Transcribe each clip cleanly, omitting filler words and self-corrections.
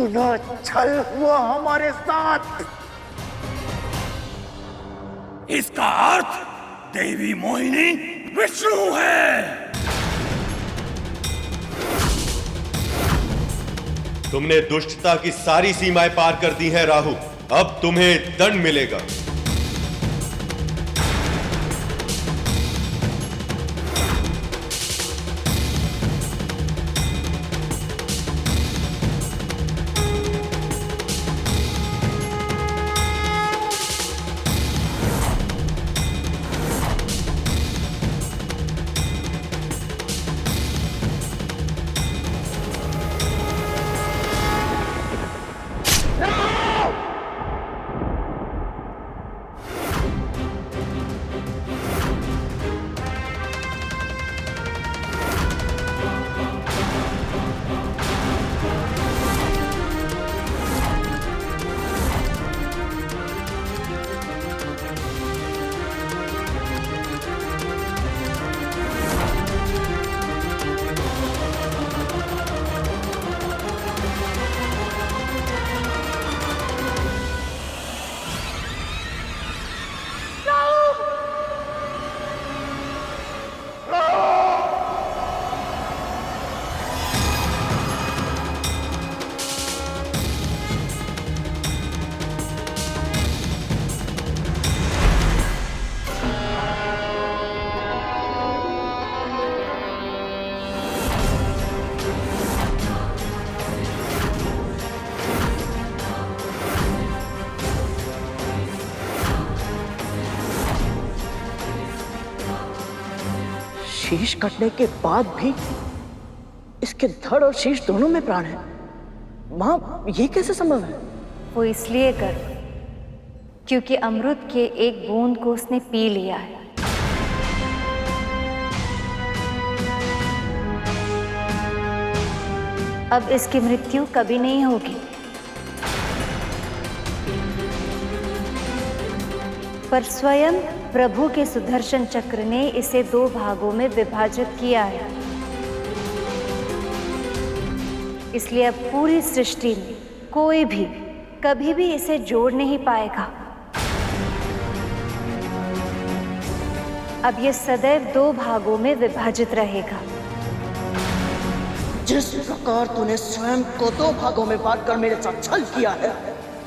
पुनः छल हुआ हमारे साथ। इसका अर्थ देवी मोहिनी विष्णु है। तुमने दुष्टता की सारी सीमाएं पार कर दी हैं राहु, अब तुम्हें दंड मिलेगा। शीश कटने के बाद भी इसके धड़ और शीश दोनों में प्राण है। माँ, ये कैसे संभव है? वो इसलिए कर क्योंकि अमृत के एक बूंद को उसने पी लिया है। अब इसकी मृत्यु कभी नहीं होगी, पर स्वयं प्रभु के सुदर्शन चक्र ने इसे 2 भागों में विभाजित किया है। इसलिए अब पूरी सृष्टि में कोई भी कभी भी इसे जोड़ नहीं पाएगा। अब ये सदैव 2 भागों में विभाजित रहेगा। जिस प्रकार तूने स्वयं को 2 भागों में बांटकर मेरे साथ छल किया है,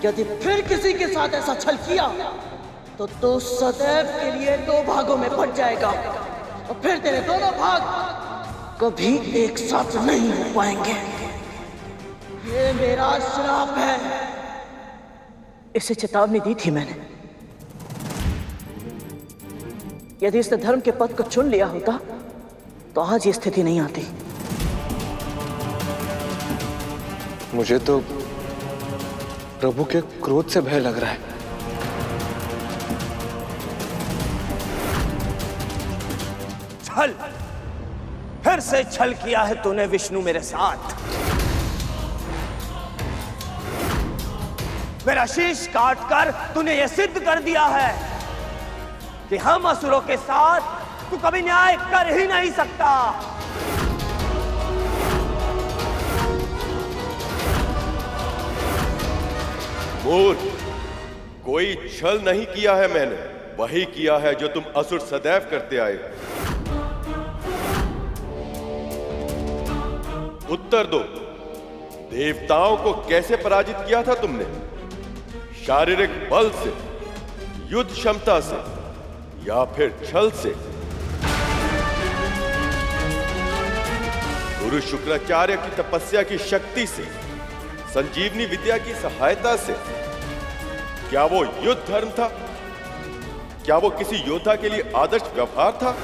यदि फिर किसी के साथ ऐसा छल किया तो तू सदैव के लिए 2 भागों में बट जाएगा और फिर तेरे दोनों भाग कभी एक साथ नहीं हो पाएंगे। ये मेरा श्राप है। इसे चेतावनी दी थी मैंने। यदि इसने धर्म के पथ को चुन लिया होता तो आज ये स्थिति नहीं आती। मुझे तो प्रभु के क्रोध से भय लग रहा है। छल, फिर से छल किया है तूने विष्णु मेरे साथ। मेरा शीश काटकर तूने यह सिद्ध कर दिया है कि हम असुरों के साथ तू कभी न्याय कर ही नहीं सकता। मूर्ख, कोई छल नहीं किया है मैंने, वही किया है जो तुम असुर सदैव करते आए। उत्तर दो, देवताओं को कैसे पराजित किया था तुमने? शारीरिक बल से, युद्ध क्षमता से, या फिर छल से? गुरु शुक्राचार्य की तपस्या की शक्ति से, संजीवनी विद्या की सहायता से? क्या वो युद्ध धर्म था? क्या वो किसी योद्धा के लिए आदर्श व्यवहार था?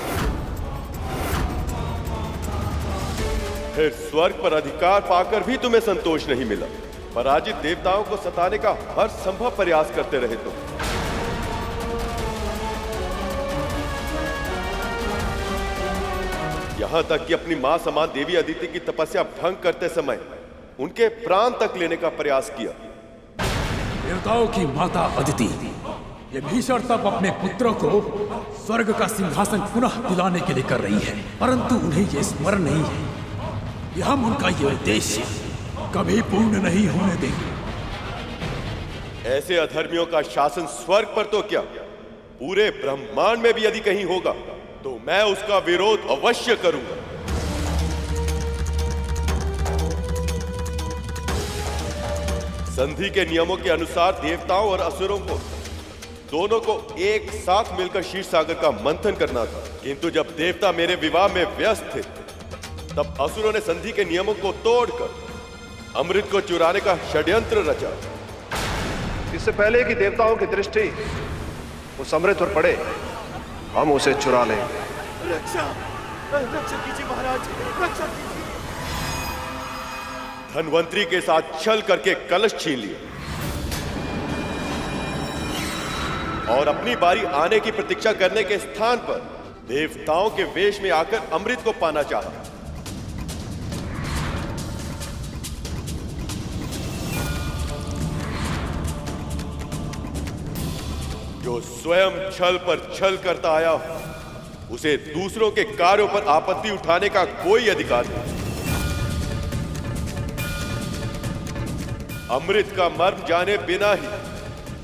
फिर स्वर्ग पर अधिकार पाकर भी तुम्हें संतोष नहीं मिला। पराजित देवताओं को सताने का हर संभव प्रयास करते रहे तुम। यहां तक कि अपनी मां समान देवी अदिति की तपस्या भंग करते समय उनके प्राण तक लेने का प्रयास किया। देवताओं की माता अदिति ये भीषण तप अपने पुत्रों को स्वर्ग का सिंहासन पुनः दिलाने के लिए कर रही है, परंतु उन्हें ये स्मरण नहीं है कि हम उनका ये उद्देश्य कभी पूर्ण नहीं होने देंगे। ऐसे अधर्मियों का शासन स्वर्ग पर तो क्या, पूरे ब्रह्मांड में भी यदि कहीं होगा तो मैं उसका विरोध अवश्य करूंगा। संधि के नियमों के अनुसार देवताओं और असुरों को दोनों को एक साथ मिलकर क्षीर सागर का मंथन करना था, किंतु जब देवता मेरे विवाह में व्यस्त थे तब असुरों ने संधि के नियमों को तोड़कर अमृत को चुराने का षड्यंत्र रचा। इससे पहले कि देवताओं की दृष्टि उस अमृत पर पड़े, हम उसे चुरा लेंगे। रक्षा कीजिए महाराज, रक्षा कीजिए। धनवंतरी के साथ छल करके कलश छीन लिए और अपनी बारी आने की प्रतीक्षा करने के स्थान पर देवताओं के वेश में आकर अमृत को पाना चाहा। जो स्वयं छल पर छल करता आया हो, उसे दूसरों के कार्यों पर आपत्ति उठाने का कोई अधिकार नहीं। अमृत का मर्म जाने बिना ही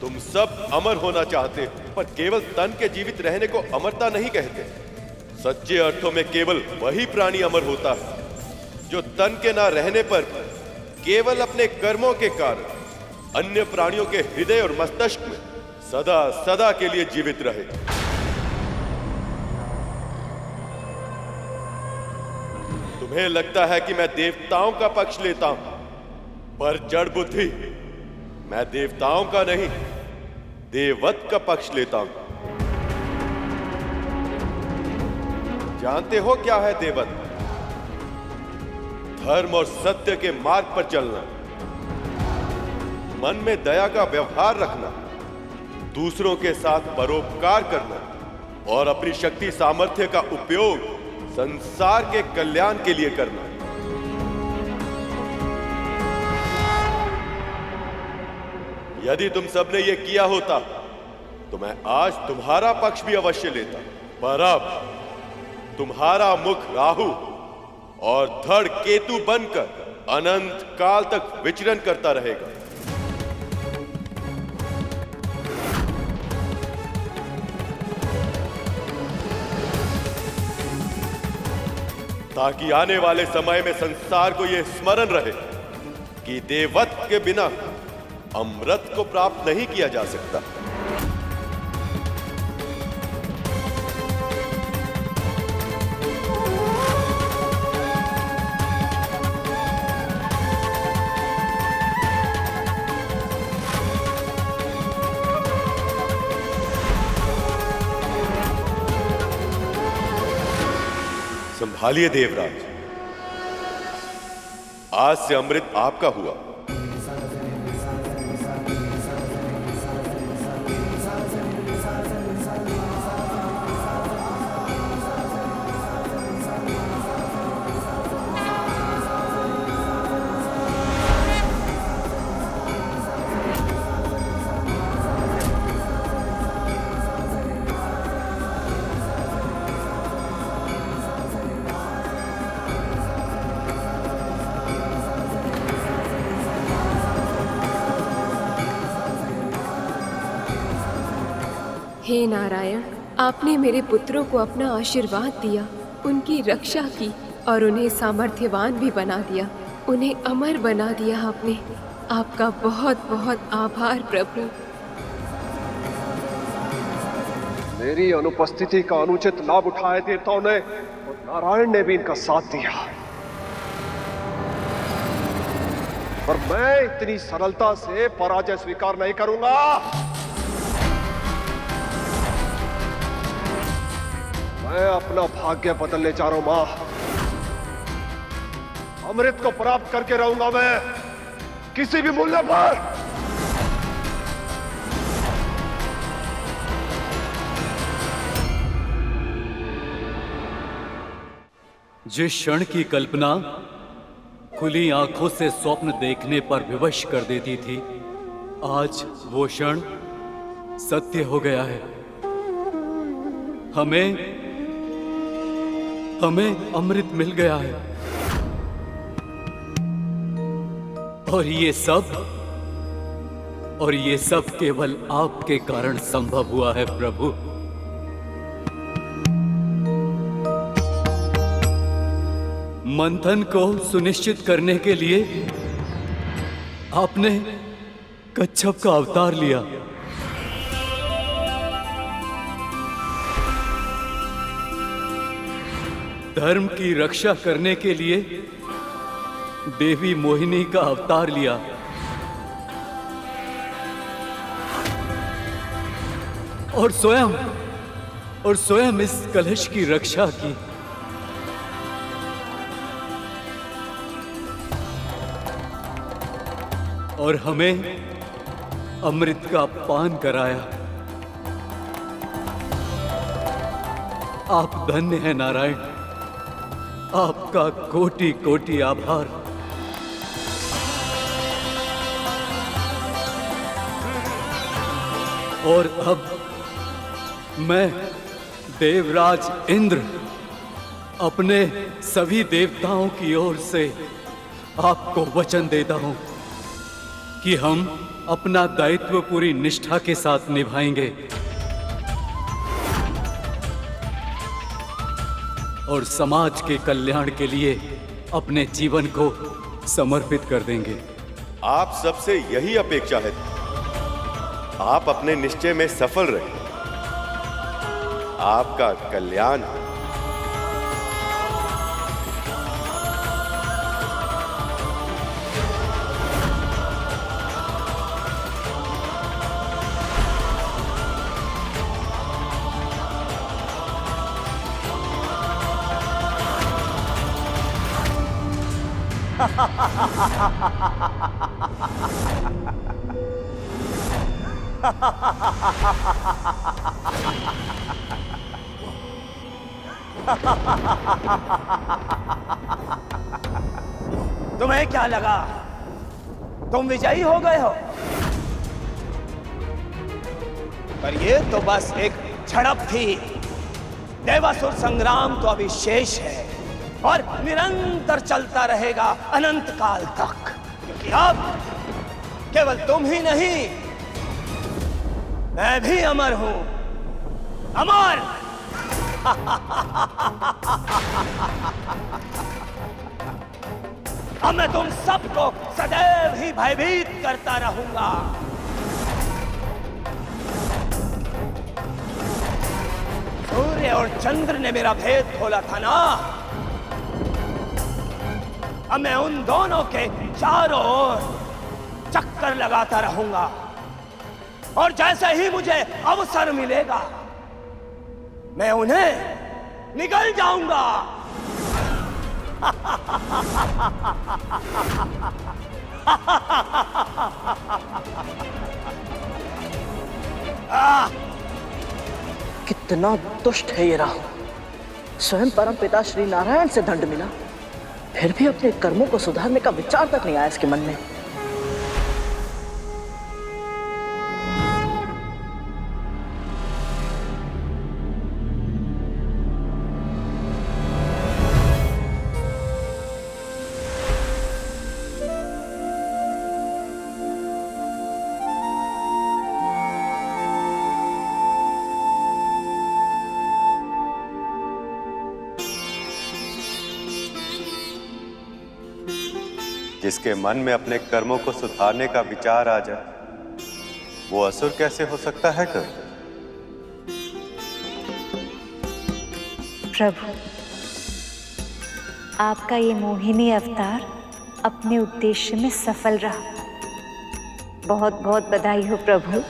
तुम सब अमर होना चाहते हो, पर केवल तन के जीवित रहने को अमरता नहीं कहते। सच्चे अर्थों में केवल वही प्राणी अमर होता है जो तन के ना रहने पर केवल अपने कर्मों के कारण अन्य प्राणियों के हृदय और मस्तिष्क में सदा सदा के लिए जीवित रहे। तुम्हें लगता है कि मैं देवताओं का पक्ष लेता हूं, पर जड़ बुद्धि, मैं देवताओं का नहीं, देववत का पक्ष लेता हूं। जानते हो क्या है देववत? धर्म और सत्य के मार्ग पर चलना, मन में दया का व्यवहार रखना, दूसरों के साथ परोपकार करना और अपनी शक्ति सामर्थ्य का उपयोग संसार के कल्याण के लिए करना। यदि तुम सबने ये किया होता तो मैं आज तुम्हारा पक्ष भी अवश्य लेता, पर अब तुम्हारा मुख राहु और धड़ केतु बनकर अनंत काल तक विचरण करता रहेगा। ताकि आने वाले समय में संसार को यह स्मरण रहे कि देववत के बिना अमृत को प्राप्त नहीं किया जा सकता। संभालिए देवराज, आज से अमृत आपका हुआ। हे नारायण, आपने मेरे पुत्रों को अपना आशीर्वाद दिया, उनकी रक्षा की और उन्हें सामर्थ्यवान भी बना दिया, उन्हें अमर बना दिया आपने। आपका बहुत बहुत आभार प्रभु। मेरी अनुपस्थिति का अनुचित लाभ उठाए देवताओं ने और नारायण ने भी इनका साथ दिया, पर मैं इतनी सरलता से पराजय स्वीकार नहीं करूंगा। मैं अपना भाग्य बदलने जा रहा हूं मां। अमृत को प्राप्त करके रहूंगा मैं, किसी भी मूल्य पर। जिस क्षण की कल्पना खुली आंखों से स्वप्न देखने पर विवश कर देती थी, आज वो क्षण सत्य हो गया है। हमें अमृत मिल गया है। और ये सब केवल आपके कारण संभव हुआ है प्रभु। मंथन को सुनिश्चित करने के लिए आपने कच्छप का अवतार लिया। धर्म की रक्षा करने के लिए देवी मोहिनी का अवतार लिया। और स्वयं इस कलश की रक्षा की। और हमें अमृत का पान कराया। आप धन्य हैं नारायण, आपका कोटि कोटि आभार। और अब मैं देवराज इंद्र अपने सभी देवताओं की ओर से आपको वचन देता हूं कि हम अपना दायित्व पूरी निष्ठा के साथ निभाएंगे और समाज के कल्याण के लिए अपने जीवन को समर्पित कर देंगे। आप सबसे यही अपेक्षा है, आप अपने निश्चय में सफल रहें। आपका कल्याण हो। तुम्हें क्या लगा तुम विजयी हो गए हो? पर ये तो बस एक झड़प थी। देवासुर संग्राम तो अभी शेष है और निरंतर चलता रहेगा अनंत काल तक, क्योंकि अब केवल तुम ही नहीं, मैं भी अमर हूं। अमर। अब मैं तुम सबको सदैव ही भयभीत करता रहूंगा। सूर्य और चंद्र ने मेरा भेद खोला था ना, अब मैं उन दोनों के चारों ओर चक्कर लगाता रहूंगा और जैसे ही मुझे अवसर मिलेगा मैं उन्हें निगल जाऊंगा। कितना दुष्ट है ये राहु। स्वयं परमपिता श्री नारायण से दंड मिला, फिर भी अपने कर्मों को सुधारने का विचार तक नहीं आया इसके मन में। जिसके मन में अपने कर्मों को सुधारने का विचार आ जाए, वो असुर कैसे हो सकता है कभी? प्रभु, आपका ये मोहिनी अवतार अपने उद्देश्य में सफल रहा। बहुत बहुत बधाई हो प्रभु।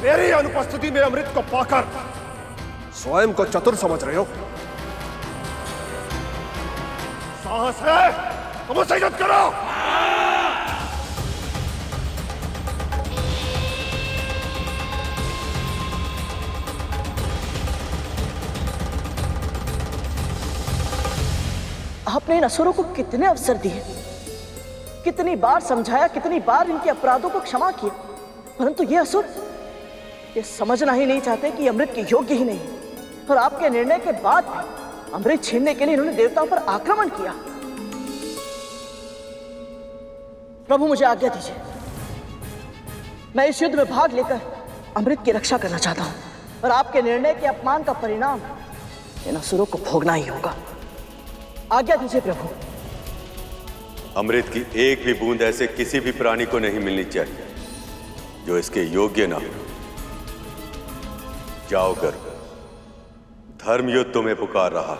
मेरी अनुपस्थिति में अमृत को पाकर स्वयं को चतुर समझ रहे हो? साहस है तो मुझसे युद्ध करो। आपने इन असुरों को कितने अवसर दिए, कितनी बार समझाया, कितनी बार इनके अपराधों को क्षमा किया, परंतु ये असुर ये समझना ही नहीं चाहते कि अमृत के योग्य ही नहीं। और आपके निर्णय के बाद भी अमृत छीनने के लिए इन्होंने देवताओं पर आक्रमण किया। प्रभु मुझे आज्ञा दीजिए, मैं इस युद्ध में भाग लेकर अमृत की रक्षा करना चाहता हूं, और आपके निर्णय के अपमान का परिणाम इन असुरों को भोगना ही होगा। आज्ञा दीजिए प्रभु। अमृत की एक भी बूंद ऐसे किसी भी प्राणी को नहीं मिलनी चाहिए जो इसके योग्य ना हो। जाओ कर, धर्म युद्ध तुम्हें पुकार रहा।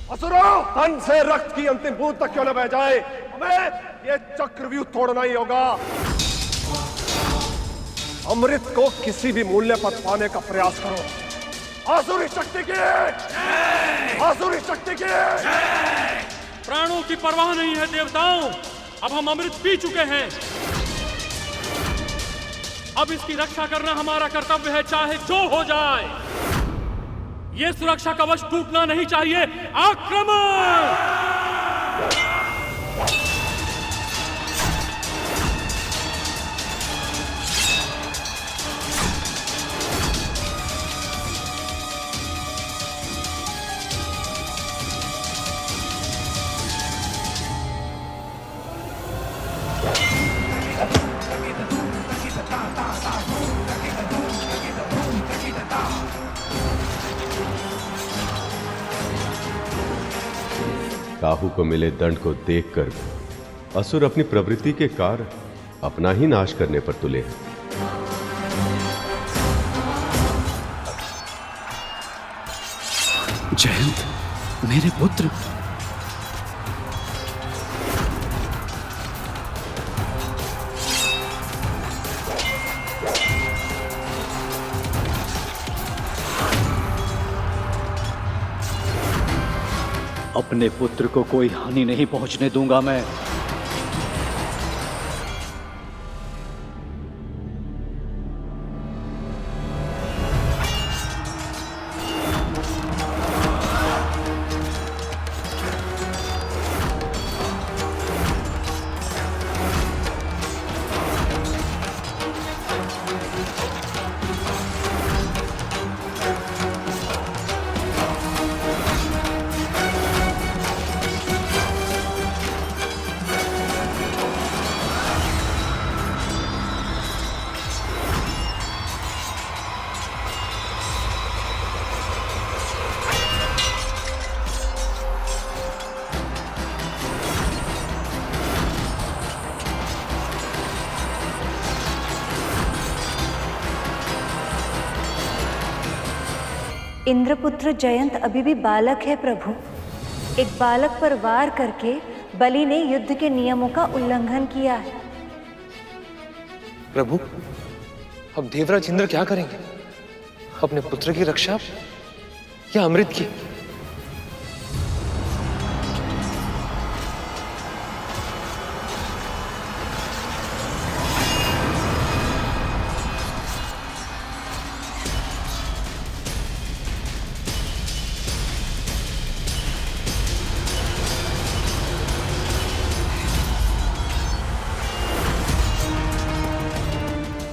असुरों, तन से रक्त की अंतिम बूंद तक क्यों न बह जाए, हमें ये चक्रव्यूह तोड़ना ही होगा। अमृत को किसी भी मूल्य पर पाने का प्रयास करो। आसुरी शक्ति की, आसुरी शक्ति की। प्राणों की परवाह नहीं है देवताओं, अब हम अमृत पी चुके हैं। अब इसकी रक्षा करना हमारा कर्तव्य है, चाहे जो हो जाए। ये सुरक्षा कवच टूटना नहीं चाहिए। आक्रमण! काहू को मिले दंड को देखकर असुर अपनी प्रवृत्ति के कारण अपना ही नाश करने पर तुले हैं। जयंत, मेरे पुत्र। अपने पुत्र को कोई हानि नहीं पहुंचने दूंगा मैं। इंद्रपुत्र जयंत अभी भी बालक है प्रभु। एक बालक पर वार करके बलि ने युद्ध के नियमों का उल्लंघन किया है। प्रभु, अब देवराज इंद्र क्या करेंगे? अपने पुत्र की रक्षा या अमृत की?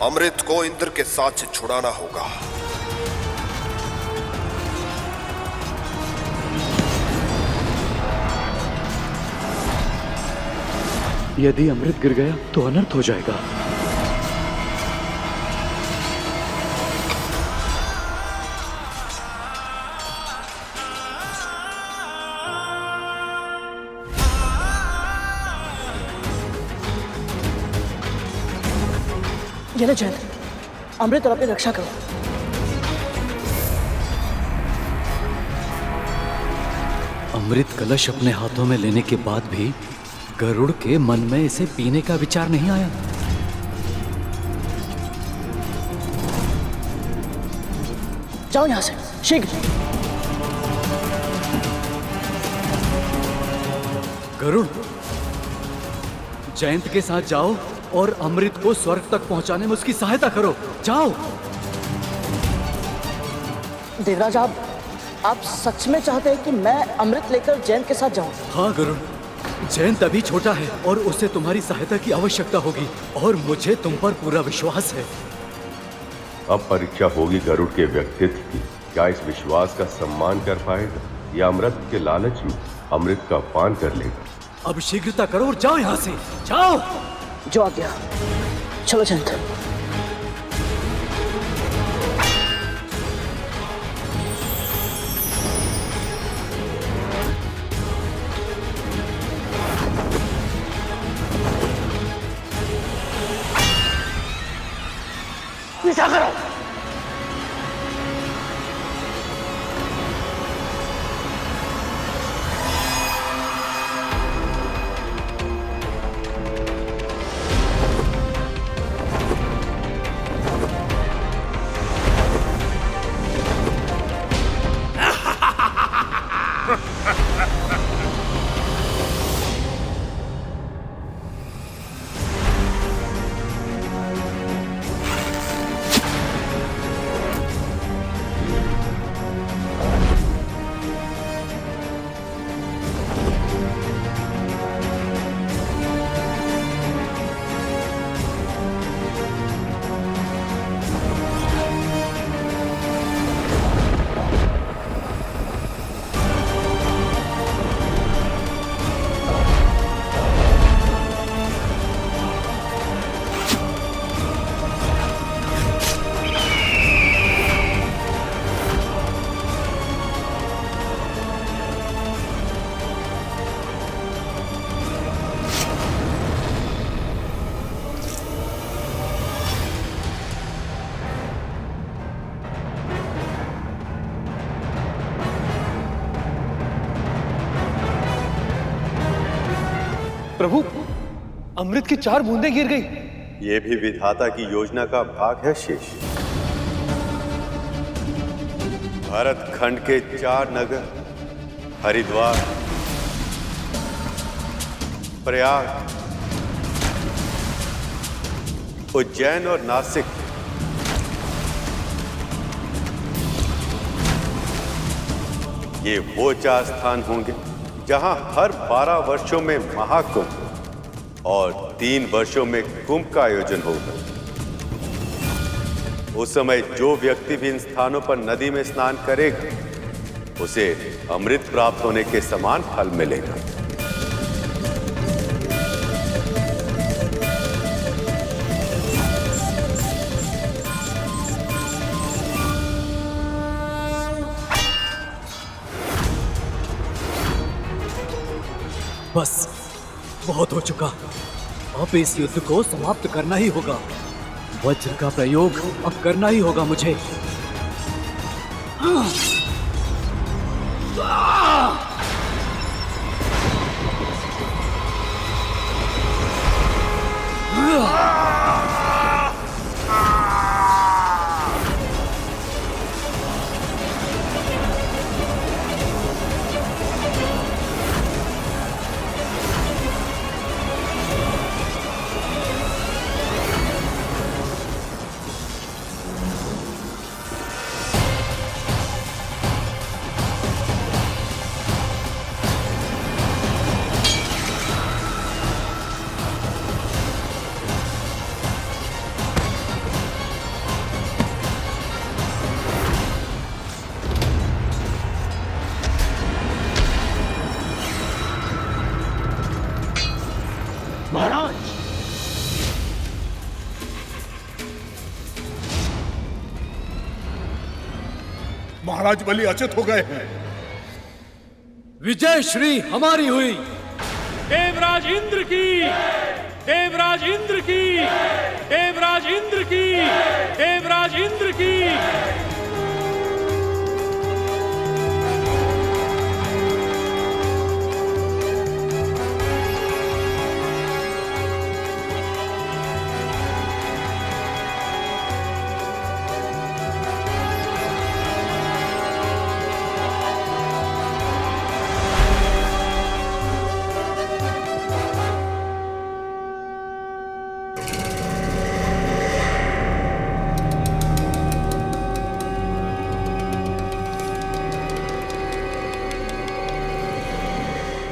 अमृत को इंद्र के साथ से छुड़ाना होगा। यदि अमृत गिर गया तो अनर्थ हो जाएगा। ये लो जयंत, अमृत और अपनी रक्षा करो। अमृत कलश अपने हाथों में लेने के बाद भी गरुड़ के मन में इसे पीने का विचार नहीं आया। जाओ यहां से शीघ्र। गरुड़, जयंत के साथ जाओ और अमृत को स्वर्ग तक पहुंचाने में उसकी सहायता करो। जाओ। देवराज, आप सच में चाहते हैं कि मैं अमृत लेकर जयंत के साथ जाऊं? हाँ गरुड़, जयंत अभी छोटा है और उसे तुम्हारी सहायता की आवश्यकता होगी और मुझे तुम पर पूरा विश्वास है। अब परीक्षा होगी गरुड़ के व्यक्तित्व की। क्या इस विश्वास का सम्मान कर पाएगा या अमृत के लालच में अमृत का पान कर लेगा? अब शीघ्रता करो और जाओ यहाँ से, जाओ। जो आ गया, चलो जयंत। पीछा करो। प्रभु, अमृत की 4 बूंदें गिर गई। ये भी विधाता की योजना का भाग है शेष। भारत खंड के 4 नगर हरिद्वार, प्रयाग, उज्जैन और नासिक ये वो 4 स्थान होंगे जहां हर 12 वर्षों में महाकुंभ और 3 वर्षों में कुंभ का आयोजन होगा। उस समय जो व्यक्ति भी इन स्थानों पर नदी में स्नान करेगा उसे अमृत प्राप्त होने के समान फल मिलेगा। बस बहुत हो चुका। अब इस युद्ध को समाप्त करना ही होगा। वज्र का प्रयोग अब करना ही होगा मुझे। महाराज, महाराज बलि अचित हो गए हैं। विजय श्री हमारी हुई। देवराज इंद्र की, देवराज इंद्र की, देवराज इंद्र की, देवराज इंद्र की।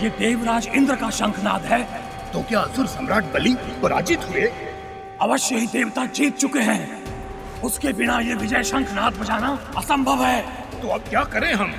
ये देवराज इंद्र का शंखनाद है। तो क्या असुर सम्राट बलि पराजित हुए? अवश्य ही देवता जीत चुके हैं। उसके बिना ये विजय शंखनाद बजाना असंभव है। तो अब क्या करें हम?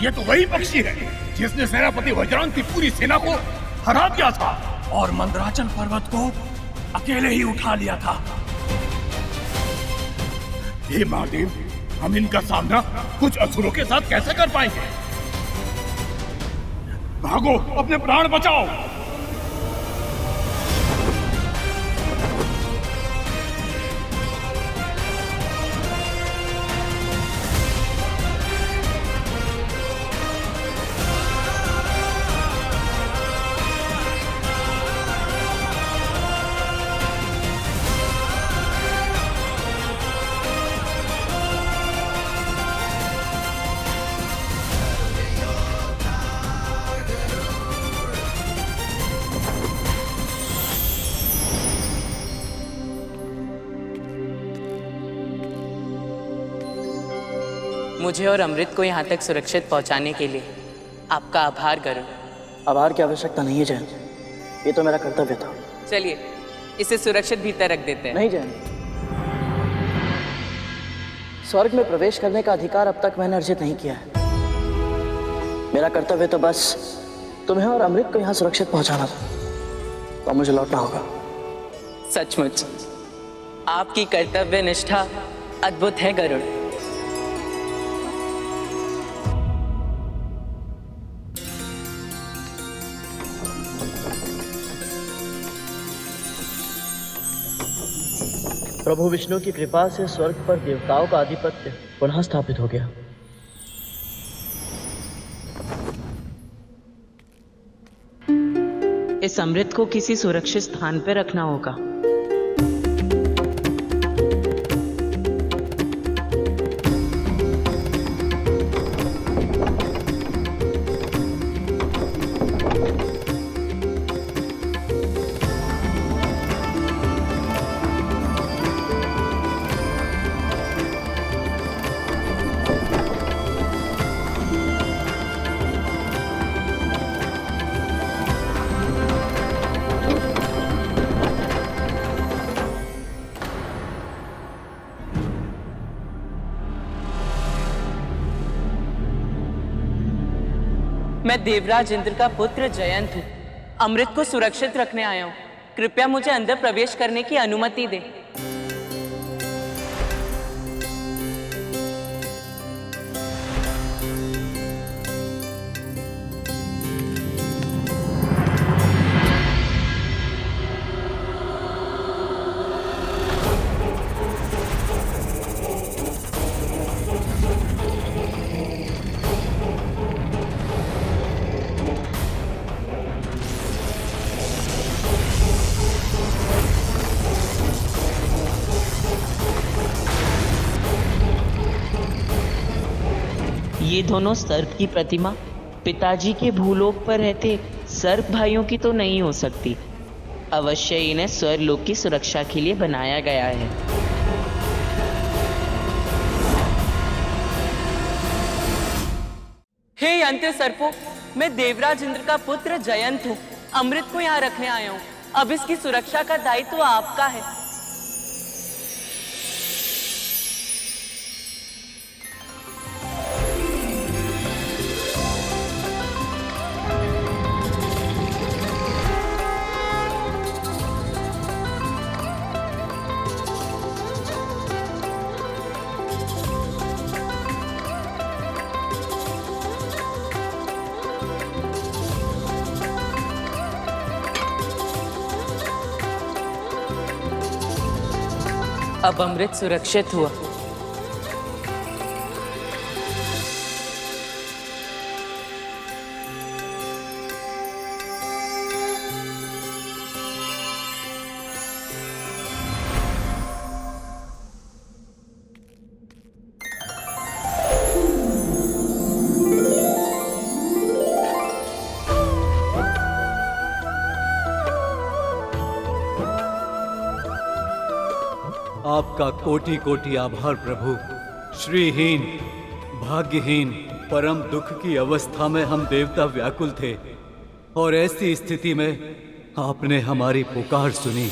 ये तो वही पक्षी है जिसने सेनापति वज्रांग की पूरी सेना को हरा दिया था और मंदराचल पर्वत को अकेले ही उठा लिया था। हे महादेव, हम इनका सामना कुछ असुरों के साथ कैसे कर पाएंगे? भागो, अपने प्राण बचाओ। मुझे और अमृत को यहाँ तक सुरक्षित पहुँचाने के लिए आपका आभार गरुड़। आभार की आवश्यकता नहीं है जैन, ये तो मेरा कर्तव्य था। चलिए इसे सुरक्षित भीतर रख देते हैं। नहीं जैन, स्वर्ग में प्रवेश करने का अधिकार अब तक मैंने अर्जित नहीं किया है। मेरा कर्तव्य तो बस तुम्हें और अमृत को यहाँ सुरक्षित पहुँचाना था, तो मुझे लौटना होगा। सचमुच आपकी कर्तव्य निष्ठा अद्भुत है गरुड़। प्रभु विष्णु की कृपा से स्वर्ग पर देवताओं का आधिपत्य पुनः स्थापित हो गया। इस अमृत को किसी सुरक्षित स्थान पर रखना होगा। मैं देवराज इंद्र का पुत्र जयंत हूँ। अमृत को सुरक्षित रखने आया हूँ। कृपया मुझे अंदर प्रवेश करने की अनुमति दें। ये दोनों सर्प की प्रतिमा पिताजी के भूलोक पर रहते सर्प भाइयों की तो नहीं हो सकती। अवश्य इन्हें स्वर्लोक की सुरक्षा के लिए बनाया गया है। हे यंत्र सर्पों, मैं देवराज इंद्र का पुत्र जयंत हूँ। अमृत को यहाँ रखने आया हूँ। अब इसकी सुरक्षा का दायित्व आपका है। अब अमृत सुरक्षित हुआ। आपका कोटि कोटि आभार प्रभु। श्रीहीन, भाग्यहीन, परम दुख की अवस्था में हम देवता व्याकुल थे और ऐसी स्थिति में आपने हमारी पुकार सुनी।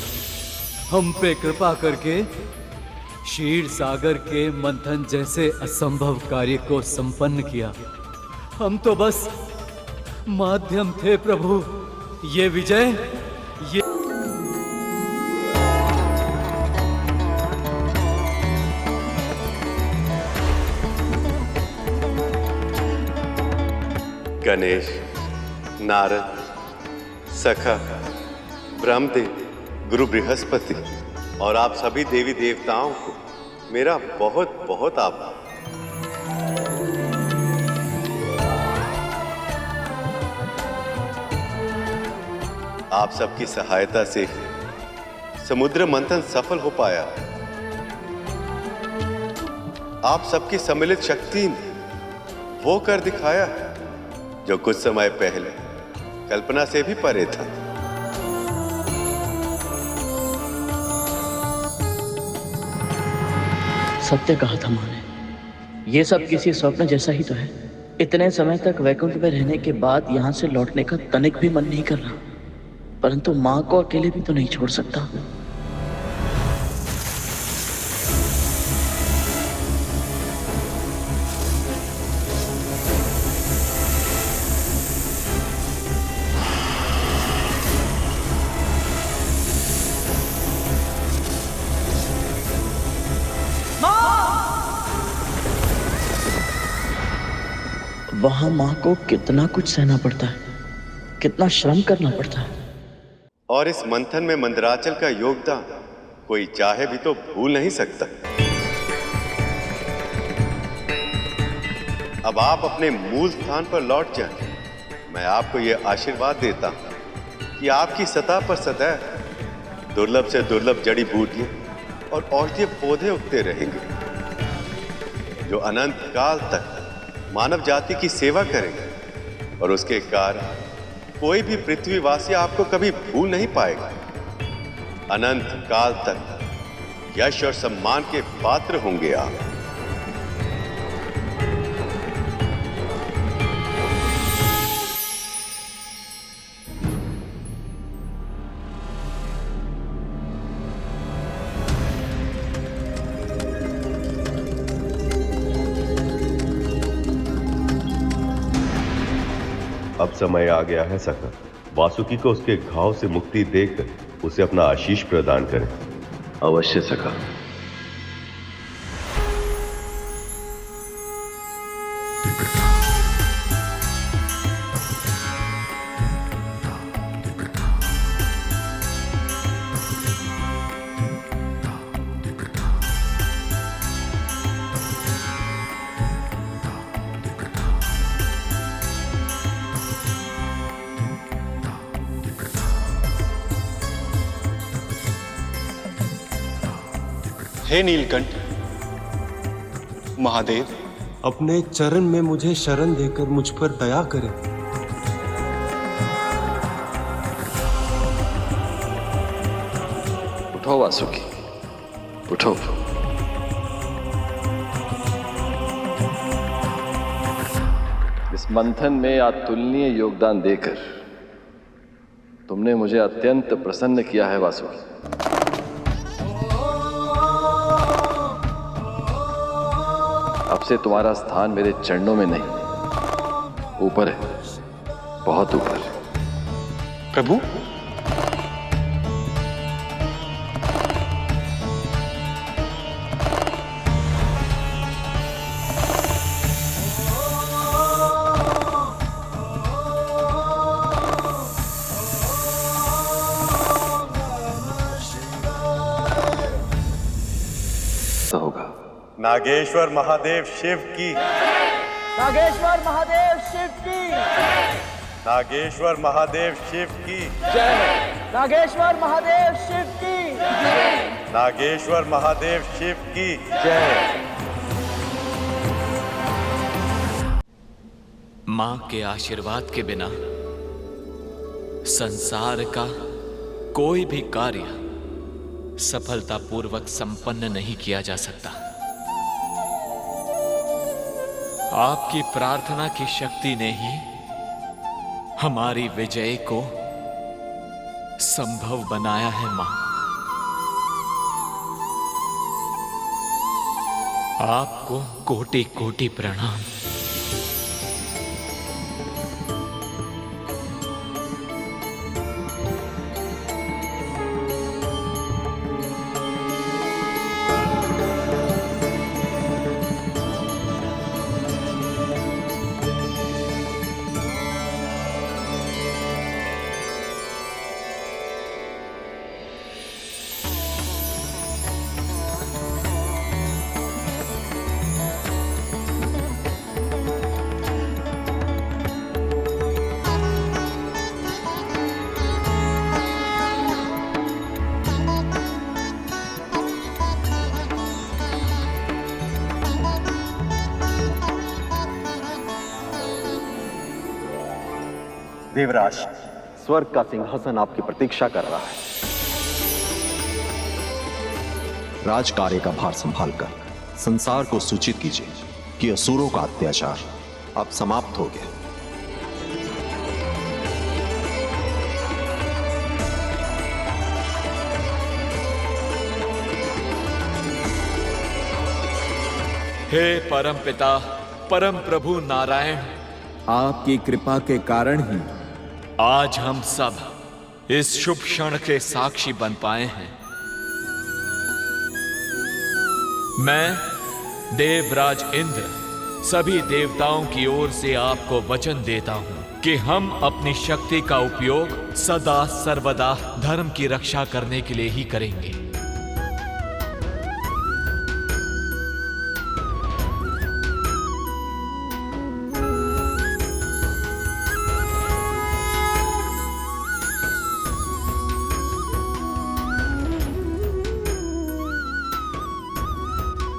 हम पे कृपा करके क्षीर सागर के मंथन जैसे असंभव कार्य को संपन्न किया। हम तो बस माध्यम थे प्रभु। ये विजय, ये गणेश, नारद, सखा, ब्रह्मदेव, गुरु बृहस्पति और आप सभी देवी देवताओं को मेरा बहुत बहुत आभार। आप सबकी सहायता से समुद्र मंथन सफल हो पाया। आप सबकी सम्मिलित शक्ति ने वो कर दिखाया जो कुछ समय पहले कल्पना से भी परे था। सत्य कहा था माँ ने, ये सब किसी स्वप्न जैसा ही तो है। इतने समय तक वैकुंठ में रहने के बाद यहाँ से लौटने का तनिक भी मन नहीं कर रहा, परंतु माँ को अकेले भी तो नहीं छोड़ सकता। वहां माँ को कितना कुछ सहना पड़ता है, कितना श्रम करना पड़ता है। और इस मंथन में मंदराचल का योगदान कोई चाहे भी तो भूल नहीं सकता। अब आप अपने मूल स्थान पर लौट जाएं। मैं आपको यह आशीर्वाद देता हूं कि आपकी सतह पर सदैव दुर्लभ से दुर्लभ जड़ी बूटियां और औषधीय पौधे उगते रहेंगे, जो अनंत काल तक मानव जाति की सेवा करेंगे। और उसके कारण कोई भी पृथ्वीवासी आपको कभी भूल नहीं पाएगा। अनंत काल तक यश और सम्मान के पात्र होंगे आप। अब समय आ गया है सखा, वासुकी को उसके घाव से मुक्ति देकर उसे अपना आशीष प्रदान करें। अवश्य सखा। हे नीलकंठ, महादेव, अपने चरण में मुझे शरण देकर मुझ पर दया करें। उठो वासुकी, उठो। इस मंथन में अतुलनीय योगदान देकर तुमने मुझे अत्यंत प्रसन्न किया है वासुकी। अब से तुम्हारा स्थान मेरे चरणों में नहीं, ऊपर है, बहुत ऊपर। प्रभु, नागेश्वर महादेव शिव की। नागेश्वर महादेव शिव की। नागेश्वर महादेव शिव की। नागेश्वर महादेव शिव की। नागेश्वर महादेव शिव की जय। मां के आशीर्वाद के बिना संसार का कोई भी कार्य सफलतापूर्वक संपन्न नहीं किया जा सकता। आपकी प्रार्थना की शक्ति ने ही हमारी विजय को संभव बनाया है मां। आपको कोटि कोटि प्रणाम। देवराज, स्वर्ग का सिंहासन आपकी प्रतीक्षा कर रहा है। राजकार्य का भार संभालकर संसार को सूचित कीजिए कि असुरों का अत्याचार अब समाप्त हो गया। हे परमपिता, परम प्रभु नारायण, आपकी कृपा के कारण ही आज हम सब इस शुभ क्षण के साक्षी बन पाए हैं। मैं देवराज इंद्र सभी देवताओं की ओर से आपको वचन देता हूं कि हम अपनी शक्ति का उपयोग सदा सर्वदा धर्म की रक्षा करने के लिए ही करेंगे।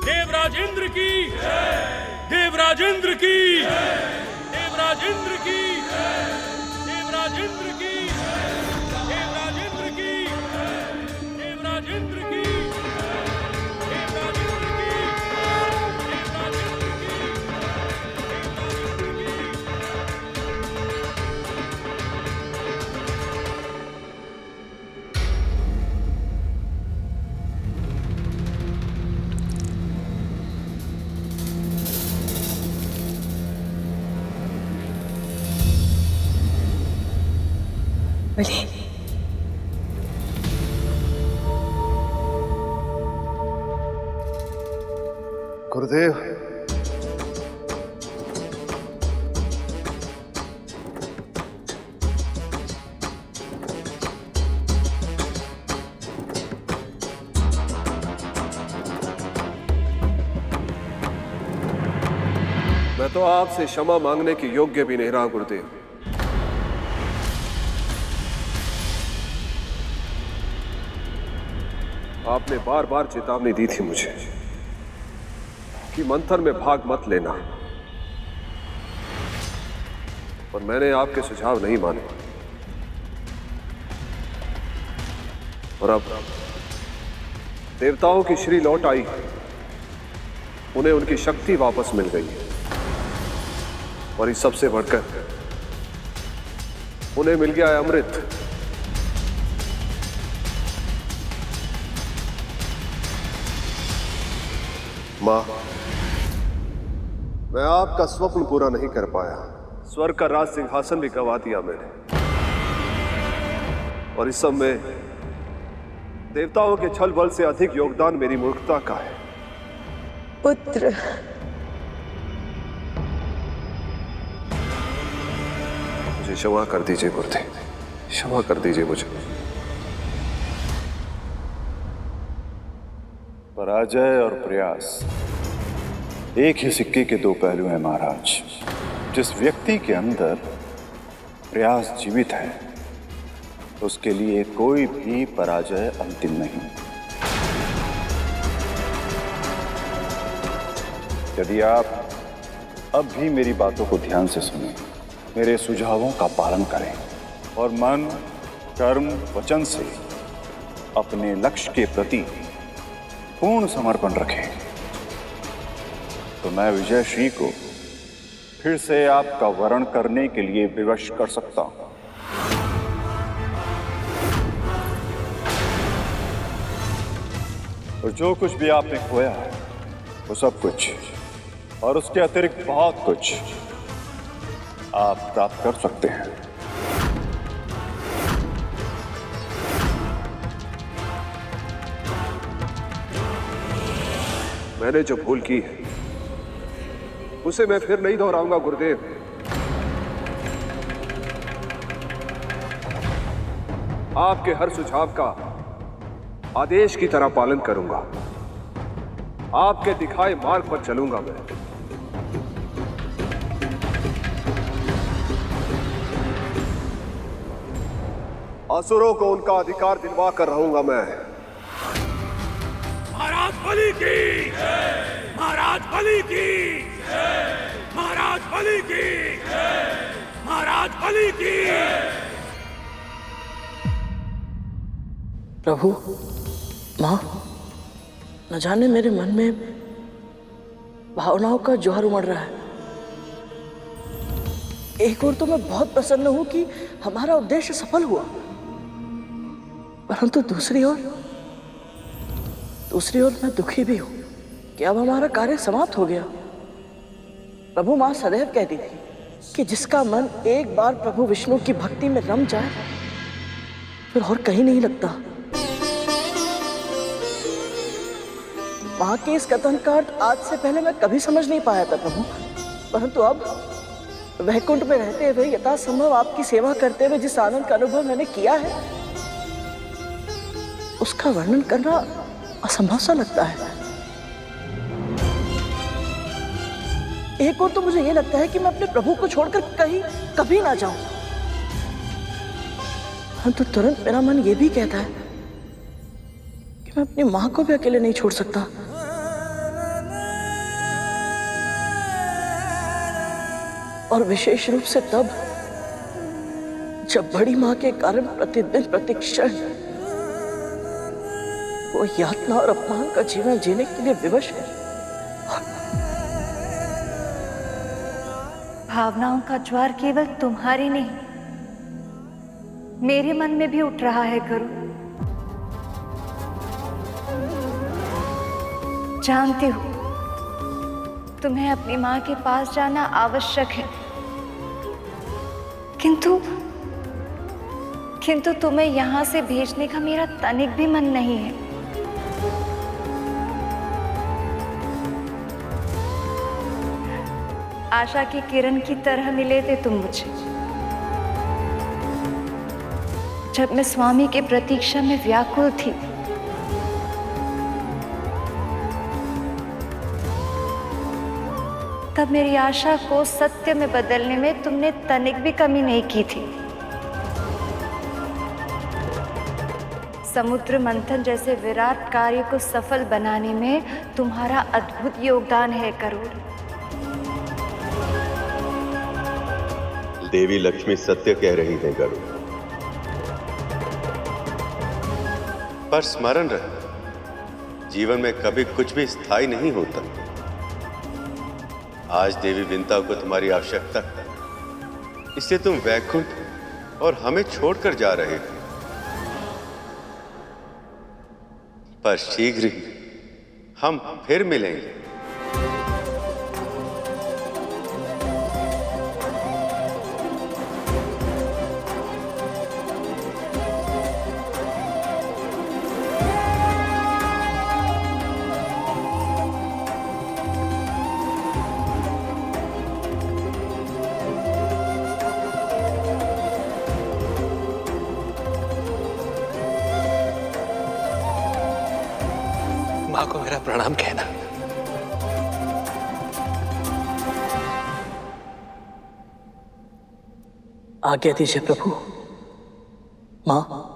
देवराज इंद्र की, देवराज इंद्र की, देवराज इंद्र की, देवराज इंद्र की, देवराज इंद्र की, देवराज इंद्र की, देवराज इंद्र की, देवराज गुरुदेव, मैं तो आपसे क्षमा मांगने के योग्य भी नहीं रहा गुरुदेव। आपने बार बार चेतावनी दी थी मुझे कि मंथन में भाग मत लेना, और मैंने आपके सुझाव नहीं माने। और अब देवताओं की श्री लौट आई, उन्हें उनकी शक्ति वापस मिल गई है, और इस सबसे बढ़कर उन्हें मिल गया है अमृत। मां, मैं आपका स्वप्न पूरा नहीं कर पाया। स्वर्ग का राज सिंहासन भी गंवा दिया मैंने, और इस सब में देवताओं के छल बल से अधिक योगदान मेरी मूर्खता का है। पुत्र, मुझे क्षमा कर दीजिए गुरुदेव, क्षमा कर दीजिए मुझे। पराजय और प्रयास एक ही सिक्के के दो पहलू हैं महाराज। जिस व्यक्ति के अंदर प्रयास जीवित है, उसके लिए कोई भी पराजय अंतिम नहीं। यदि आप अब भी मेरी बातों को ध्यान से सुनें, मेरे सुझावों का पालन करें और मन, कर्म, वचन से अपने लक्ष्य के प्रति पूर्ण समर्पण रखें तो मैं विजय श्री को फिर से आपका वरण करने के लिए विवश कर सकता हूं। और जो कुछ भी आपने खोया है वो सब कुछ और उसके अतिरिक्त बहुत कुछ आप प्राप्त कर सकते हैं। मैंने जो भूल की है उसे मैं फिर नहीं दोहराऊंगा गुरुदेव। आपके हर सुझाव का आदेश की तरह पालन करूंगा। आपके दिखाए मार्ग पर चलूंगा मैं। असुरों को उनका अधिकार दिलवा कर रहूंगा मैं। महाराज बलि की, महाराज बलि की, महाराज बलि की, महाराज बलि की। प्रभु, माँ, न जाने मेरे मन में भावनाओं का ज्वार उमड़ रहा है। एक ओर तो मैं बहुत प्रसन्न हूं कि हमारा उद्देश्य सफल हुआ, परंतु दूसरी ओर मैं दुखी भी हूं कि अब हमारा कार्य समाप्त हो गया। प्रभु, मां सदैव कहती थी कि जिसका मन एक बार प्रभु विष्णु की भक्ति में रम जाए फिर और कहीं नहीं लगता। मां के इस कथन का अर्थ आज से पहले मैं कभी समझ नहीं पाया था प्रभु, परंतु अब वैकुंठ में रहते हुए यथासंभव आपकी सेवा करते हुए जिस आनंद का अनुभव मैंने किया है उसका वर्णन करना असंभव सा लगता है। एक और तो मुझे यह लगता है कि मैं अपने प्रभु को छोड़कर कहीं कभी ना जाऊं, परंतु तुरंत मेरा मन यह भी कहता है कि मैं अपनी मां को भी अकेले नहीं छोड़ सकता। और विशेष रूप से तब जब बड़ी मां के कारण प्रतिदिन प्रतिक्षण वो यातना और अपमान का जीवन जीने के लिए विवश है। भावनाओं का ज्वार केवल तुम्हारी नहीं, मेरे मन में भी उठ रहा है गुरु। जानती हूं तुम्हें अपनी मां के पास जाना आवश्यक है, किंतु तुम्हें यहां से भेजने का मेरा तनिक भी मन नहीं है। आशा की किरण की तरह मिले थे तुम मुझे जब मैं स्वामी के प्रतीक्षा में व्याकुल थी। तब मेरी आशा को सत्य में बदलने में तुमने तनिक भी कमी नहीं की थी। समुद्र मंथन जैसे विराट कार्य को सफल बनाने में तुम्हारा अद्भुत योगदान है करुण। देवी लक्ष्मी सत्य कह रही हैं गरुड़, पर स्मरण रहे जीवन में कभी कुछ भी स्थायी नहीं होता। आज देवी विंता को तुम्हारी आवश्यकता है, इसलिए तुम वैकुंठ और हमें छोड़कर जा रहे हो, पर शीघ्र ही हम फिर मिलेंगे। माँ को मेरा प्रणाम कहना। आज्ञा दीजिए प्रभु। माँ,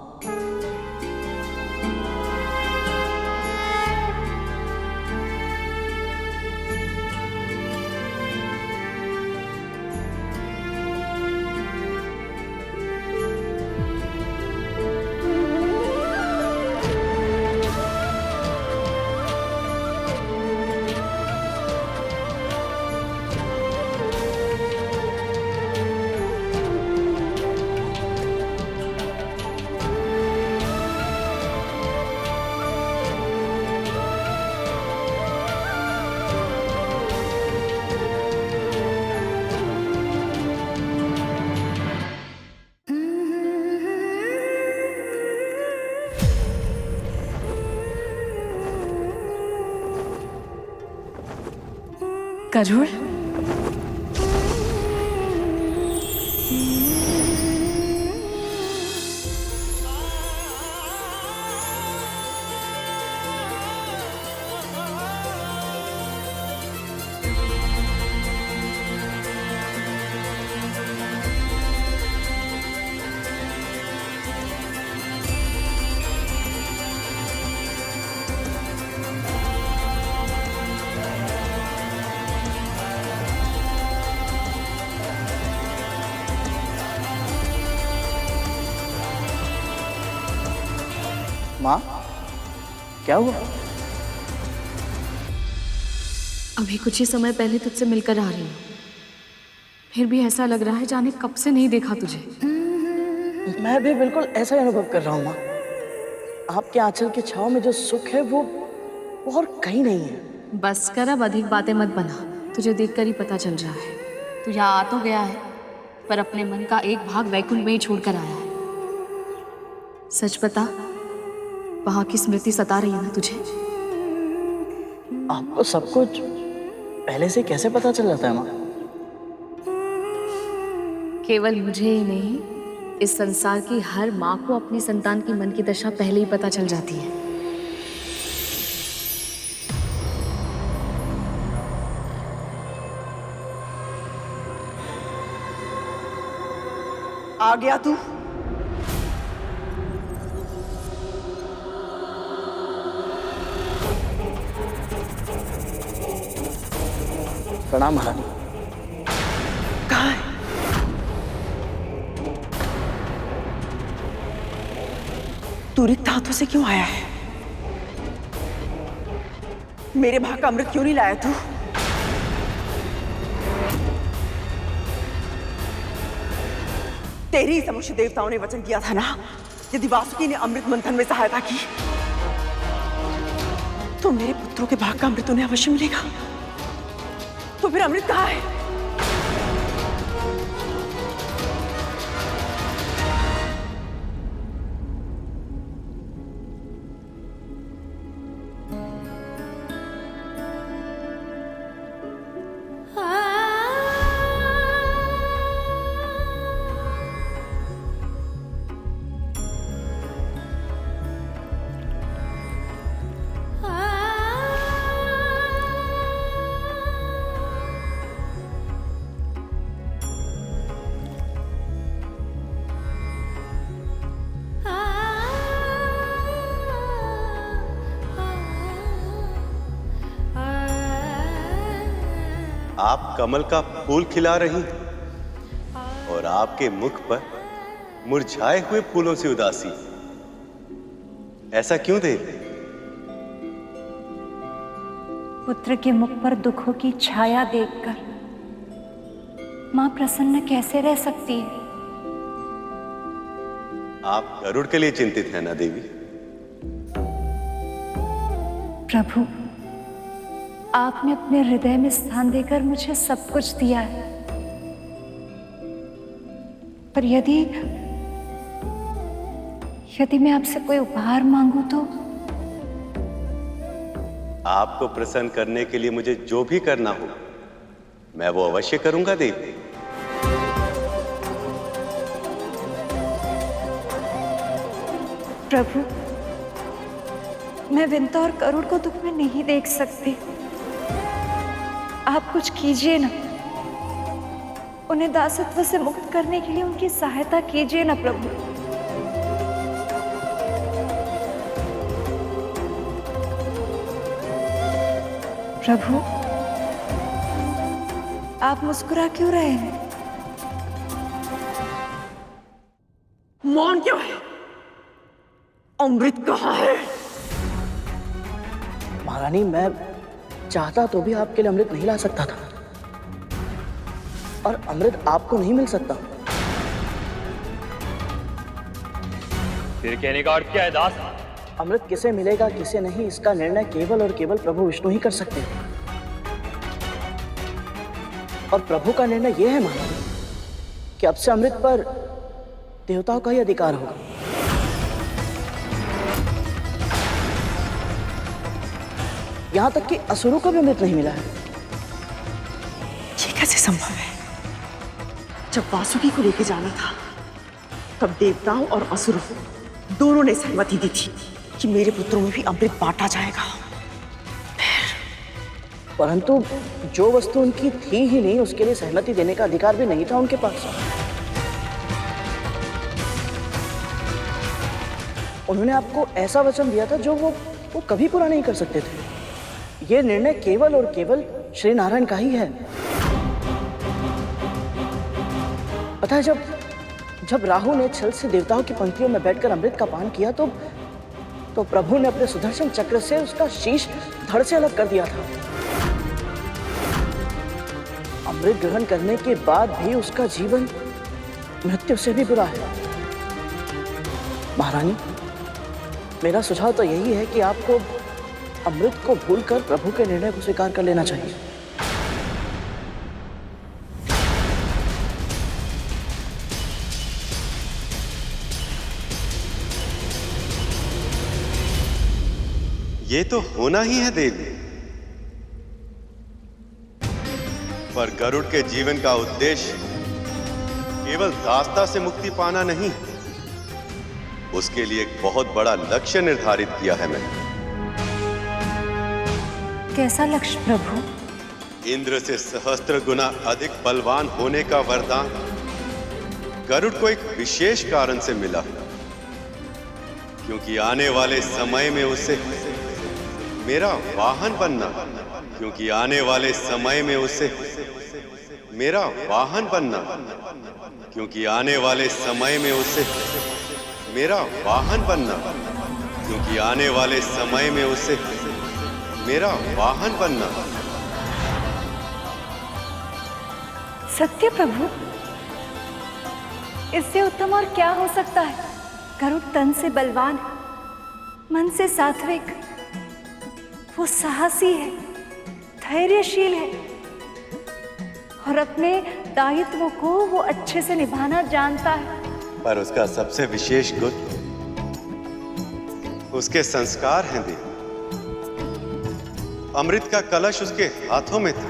गरुड़, माँ, क्या हुआ? अभी कुछ ही समय पहले तुझसे मिलकर आ रही हूँ, फिर भी ऐसा लग रहा है जाने कब से नहीं देखा तुझे। मैं भी बिल्कुल ऐसा ही अनुभव कर रहा हूँ माँ। आपके आंचल की छांव में जो सुख है वो और कहीं नहीं है। बस कर, अब अधिक बातें मत बना। तुझे देखकर ही पता चल रहा है तू यहाँ आ तो गया है, पर अपने मन का एक भाग वैकुंठ में ही छोड़कर आया है। सच बता, वहां की स्मृति सता रही है ना तुझे? आपको सब कुछ पहले से कैसे पता चल जाता है माँ? केवल मुझे ही नहीं, इस संसार की हर माँ को अपनी संतान की मन की दशा पहले ही पता चल जाती है। आ गया तू? प्रणाम महारानी। कहाँ है? तू रिक्त हाथों से क्यों आया है? मेरे भाग का अमृत क्यों नहीं लाया तू? तेरी समक्ष देवताओं ने वचन किया था ना, यदि वासुकी ने अमृत मंथन में सहायता की तो मेरे पुत्रों के भाग का अमृत उन्हें अवश्य मिलेगा। तो फिर अमृत कहाँ है? आप कमल का फूल खिला रही और आपके मुख पर मुरझाए हुए फूलों से उदासी, ऐसा क्यों देख? पुत्र के मुख पर दुखों की छाया देखकर मां प्रसन्न कैसे रह सकती है? आप गरुड़ के लिए चिंतित हैं ना देवी? प्रभु, आपने अपने हृदय में स्थान देकर मुझे सब कुछ दिया है, पर यदि मैं आपसे कोई उपहार मांगू तो? आपको प्रसन्न करने के लिए मुझे जो भी करना हो मैं वो अवश्य करूंगा देवी। प्रभु, मैं विंता और करुण को दुख में नहीं देख सकती। आप कुछ कीजिए ना, उन्हें दासत्व से मुक्त करने के लिए उनकी सहायता कीजिए ना प्रभु। प्रभु, आप मुस्कुरा क्यों रहे हैं? मौन क्यों है? अमृत कहाँ है? महारानी, मैं चाहता तो भी आपके लिए अमृत नहीं ला सकता था, और अमृत आपको नहीं मिल सकता। फिर कहने का अर्थ क्या है दास? अमृत किसे मिलेगा किसे नहीं, इसका निर्णय केवल और केवल प्रभु विष्णु ही कर सकते हैं। और प्रभु का निर्णय यह है महारानी कि अब से अमृत पर देवताओं का ही अधिकार होगा। यहां तक कि असुरों को भी अमृत नहीं मिला है। कैसे संभव है? जब वासुकी को लेके जाना था तब देवताओं और असुरों दोनों ने सहमति दी थी कि मेरे पुत्रों में भी अमृत बांटा जाएगा। परंतु जो वस्तु उनकी थी ही नहीं, उसके लिए सहमति देने का अधिकार भी नहीं था उनके पास। उन्होंने आपको ऐसा वचन दिया था जो वो कभी पूरा नहीं कर सकते थे। ये निर्णय केवल और केवल श्री नारायण का ही है। पता है, जब राहु ने छल से देवताओं की पंक्तियों में बैठकर अमृत का पान किया तो प्रभु ने अपने सुदर्शन चक्र से उसका शीश धड़ से अलग कर दिया था। अमृत ग्रहण करने के बाद भी उसका जीवन मृत्यु से भी बुरा है। महारानी, मेरा सुझाव तो यही है कि आपको अमृत को भूलकर प्रभु के निर्णय को स्वीकार कर लेना चाहिए। ये तो होना ही है देवी, पर गरुड़ के जीवन का उद्देश्य केवल दास्ता से मुक्ति पाना नहीं, उसके लिए एक बहुत बड़ा लक्ष्य निर्धारित किया है मैंने। कैसा लक्ष्य प्रभु? इंद्र से सहस्त्र गुना अधिक बलवान होने का वरदान गरुड़ को एक विशेष कारण से मिला, क्योंकि आने वाले समय में उसे मेरा वाहन बनना, क्योंकि आने वाले समय में उसे मेरा वाहन बनना, क्योंकि आने वाले समय में उसे मेरा वाहन बनना, क्योंकि आने वाले समय में उसे मेरा वाहन बनना। सत्य प्रभु, इससे उत्तम और क्या हो सकता है? गरुड़ तन से बलवान, मन से सात्विक, वो साहसी है, धैर्यशील है और अपने दायित्वों को वो अच्छे से निभाना जानता है। पर उसका सबसे विशेष गुण उसके संस्कार हैं देवी। अमृत का कलश उसके हाथों में था,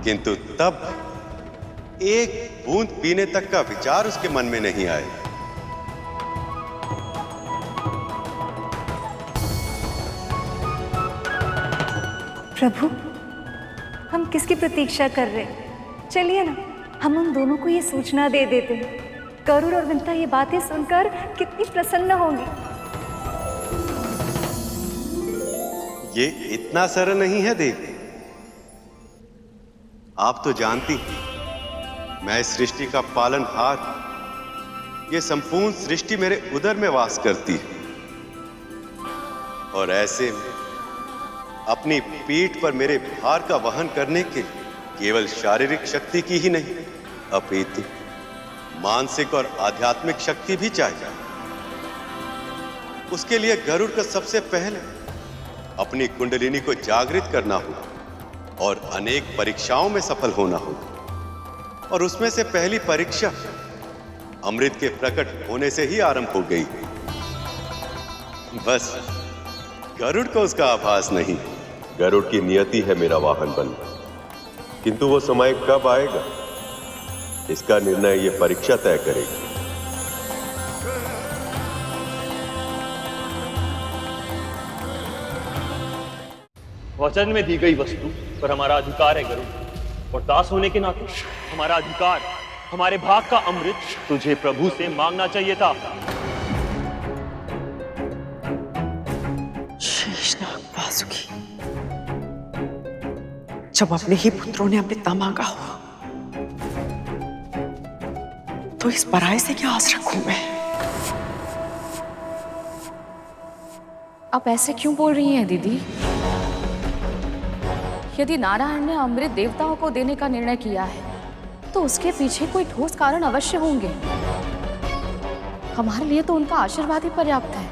किंतु तब एक बूंद पीने तक का विचार उसके मन में नहीं आया। प्रभु, हम किसकी प्रतीक्षा कर रहे हैं? चलिए ना, हम उन दोनों को ये सूचना दे देते हैं। गरुड़ और विंता ये बातें सुनकर कितनी प्रसन्न होंगी। ये इतना सरल नहीं है देवी। आप तो जानती हैं, मैं इस सृष्टि का पालनहार। ये संपूर्ण सृष्टि मेरे उदर में वास करती है और ऐसे में अपनी पीठ पर मेरे भार का वहन करने के केवल शारीरिक शक्ति की ही नहीं, अपितु मानसिक और आध्यात्मिक शक्ति भी चाहिए। उसके लिए गरुड़ को सबसे पहले अपनी कुंडलिनी को जागृत करना होगा और अनेक परीक्षाओं में सफल होना होगा, और उसमें से पहली परीक्षा अमृत के प्रकट होने से ही आरंभ हो गई। बस गरुड़ को उसका आभास नहीं। गरुड़ की नियति है मेरा वाहन बनना, किंतु वो समय कब आएगा, इसका निर्णय ये परीक्षा तय करेगी। वचन में दी गई वस्तु पर हमारा अधिकार है गरुड़, और दास होने के नाते हमारा अधिकार, हमारे भाग का अमृत तुझे प्रभु से मांगना चाहिए था। शेषनाग वासुकी, जब अपने ही पुत्रों ने अमृत न मांगा हो तो इस पराये से क्या आस रखूं मैं? आप ऐसे क्यों बोल रही हैं दीदी? यदि नारायण ने अमृत देवताओं को देने का निर्णय किया है तो उसके पीछे कोई ठोस कारण अवश्य होंगे। हमारे लिए तो उनका आशीर्वाद ही पर्याप्त है।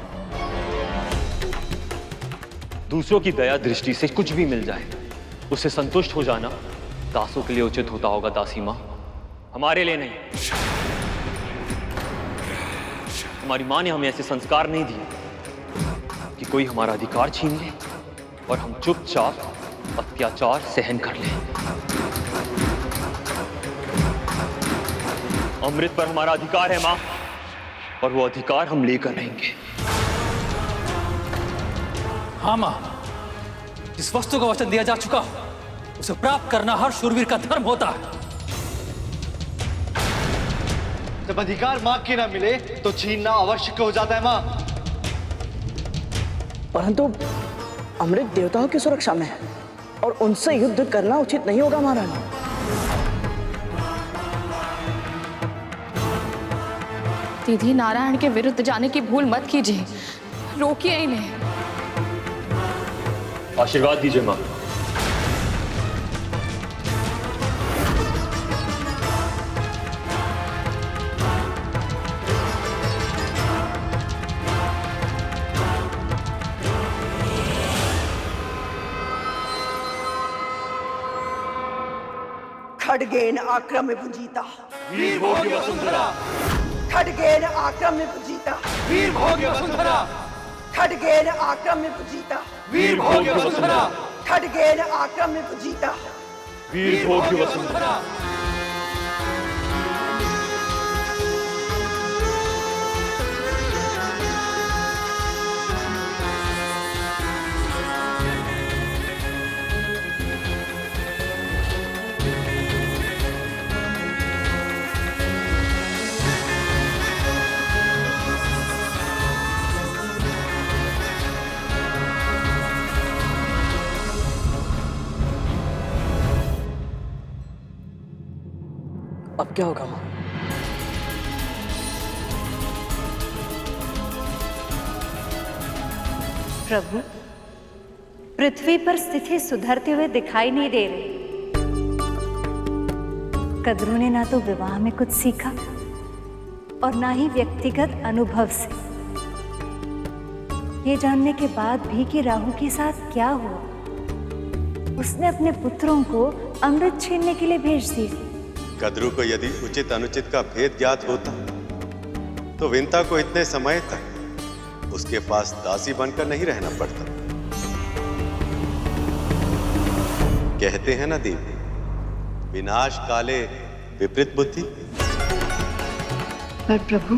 दूसरों की दया दृष्टि से कुछ भी मिल जाए उससे संतुष्ट हो जाना दासों के लिए उचित होता होगा दासी माँ, हमारे लिए नहीं। हमारी माँ ने हमें ऐसे संस्कार नहीं दिए कि कोई हमारा अधिकार छीन ले और हम चुपचाप अत्याचार सहन कर ले। अमृत पर हमारा अधिकार है मां, और वो अधिकार हम लेकर रहेंगे। हाँ मां, जिस वस्तु का वचन दिया जा चुका उसे प्राप्त करना हर शूरवीर का धर्म होता है। जब अधिकार मां की ना मिले तो छीनना आवश्यक हो जाता है मां। परंतु अमृत देवताओं की सुरक्षा में है और उनसे युद्ध करना उचित नहीं होगा महारानी। दीदी, नारायण के विरुद्ध जाने की भूल मत कीजिए, रोकिए इन्हें। आशीर्वाद दीजिए मां। खड्गेन आक्रम्य भुजिता वीर भोग्य वसुंधरा। खड्गेन आक्रम्य भुजिता वीर भोग्य वसुंधरा। खड्गेन आक्रम्य भुजिता वीर भोग्य वसुंधरा। खड्गेन आक्रम्य भुजिता वीर भोग्य वसुंधरा। अब क्या होगा मां? प्रभु, पृथ्वी पर स्थिति सुधरते हुए दिखाई नहीं दे रही। कद्रू ने ना तो विवाह में कुछ सीखा और ना ही व्यक्तिगत अनुभव से। ये जानने के बाद भी कि राहु के साथ क्या हुआ, उसने अपने पुत्रों को अमृत छीनने के लिए भेज दिया। कद्रू को यदि उचित अनुचित का भेद ज्ञात होता तो विंता को इतने समय तक उसके पास दासी बनकर नहीं रहना पड़ता। कहते हैं ना देवी, विनाश काले विपरीत बुद्धि। पर प्रभु,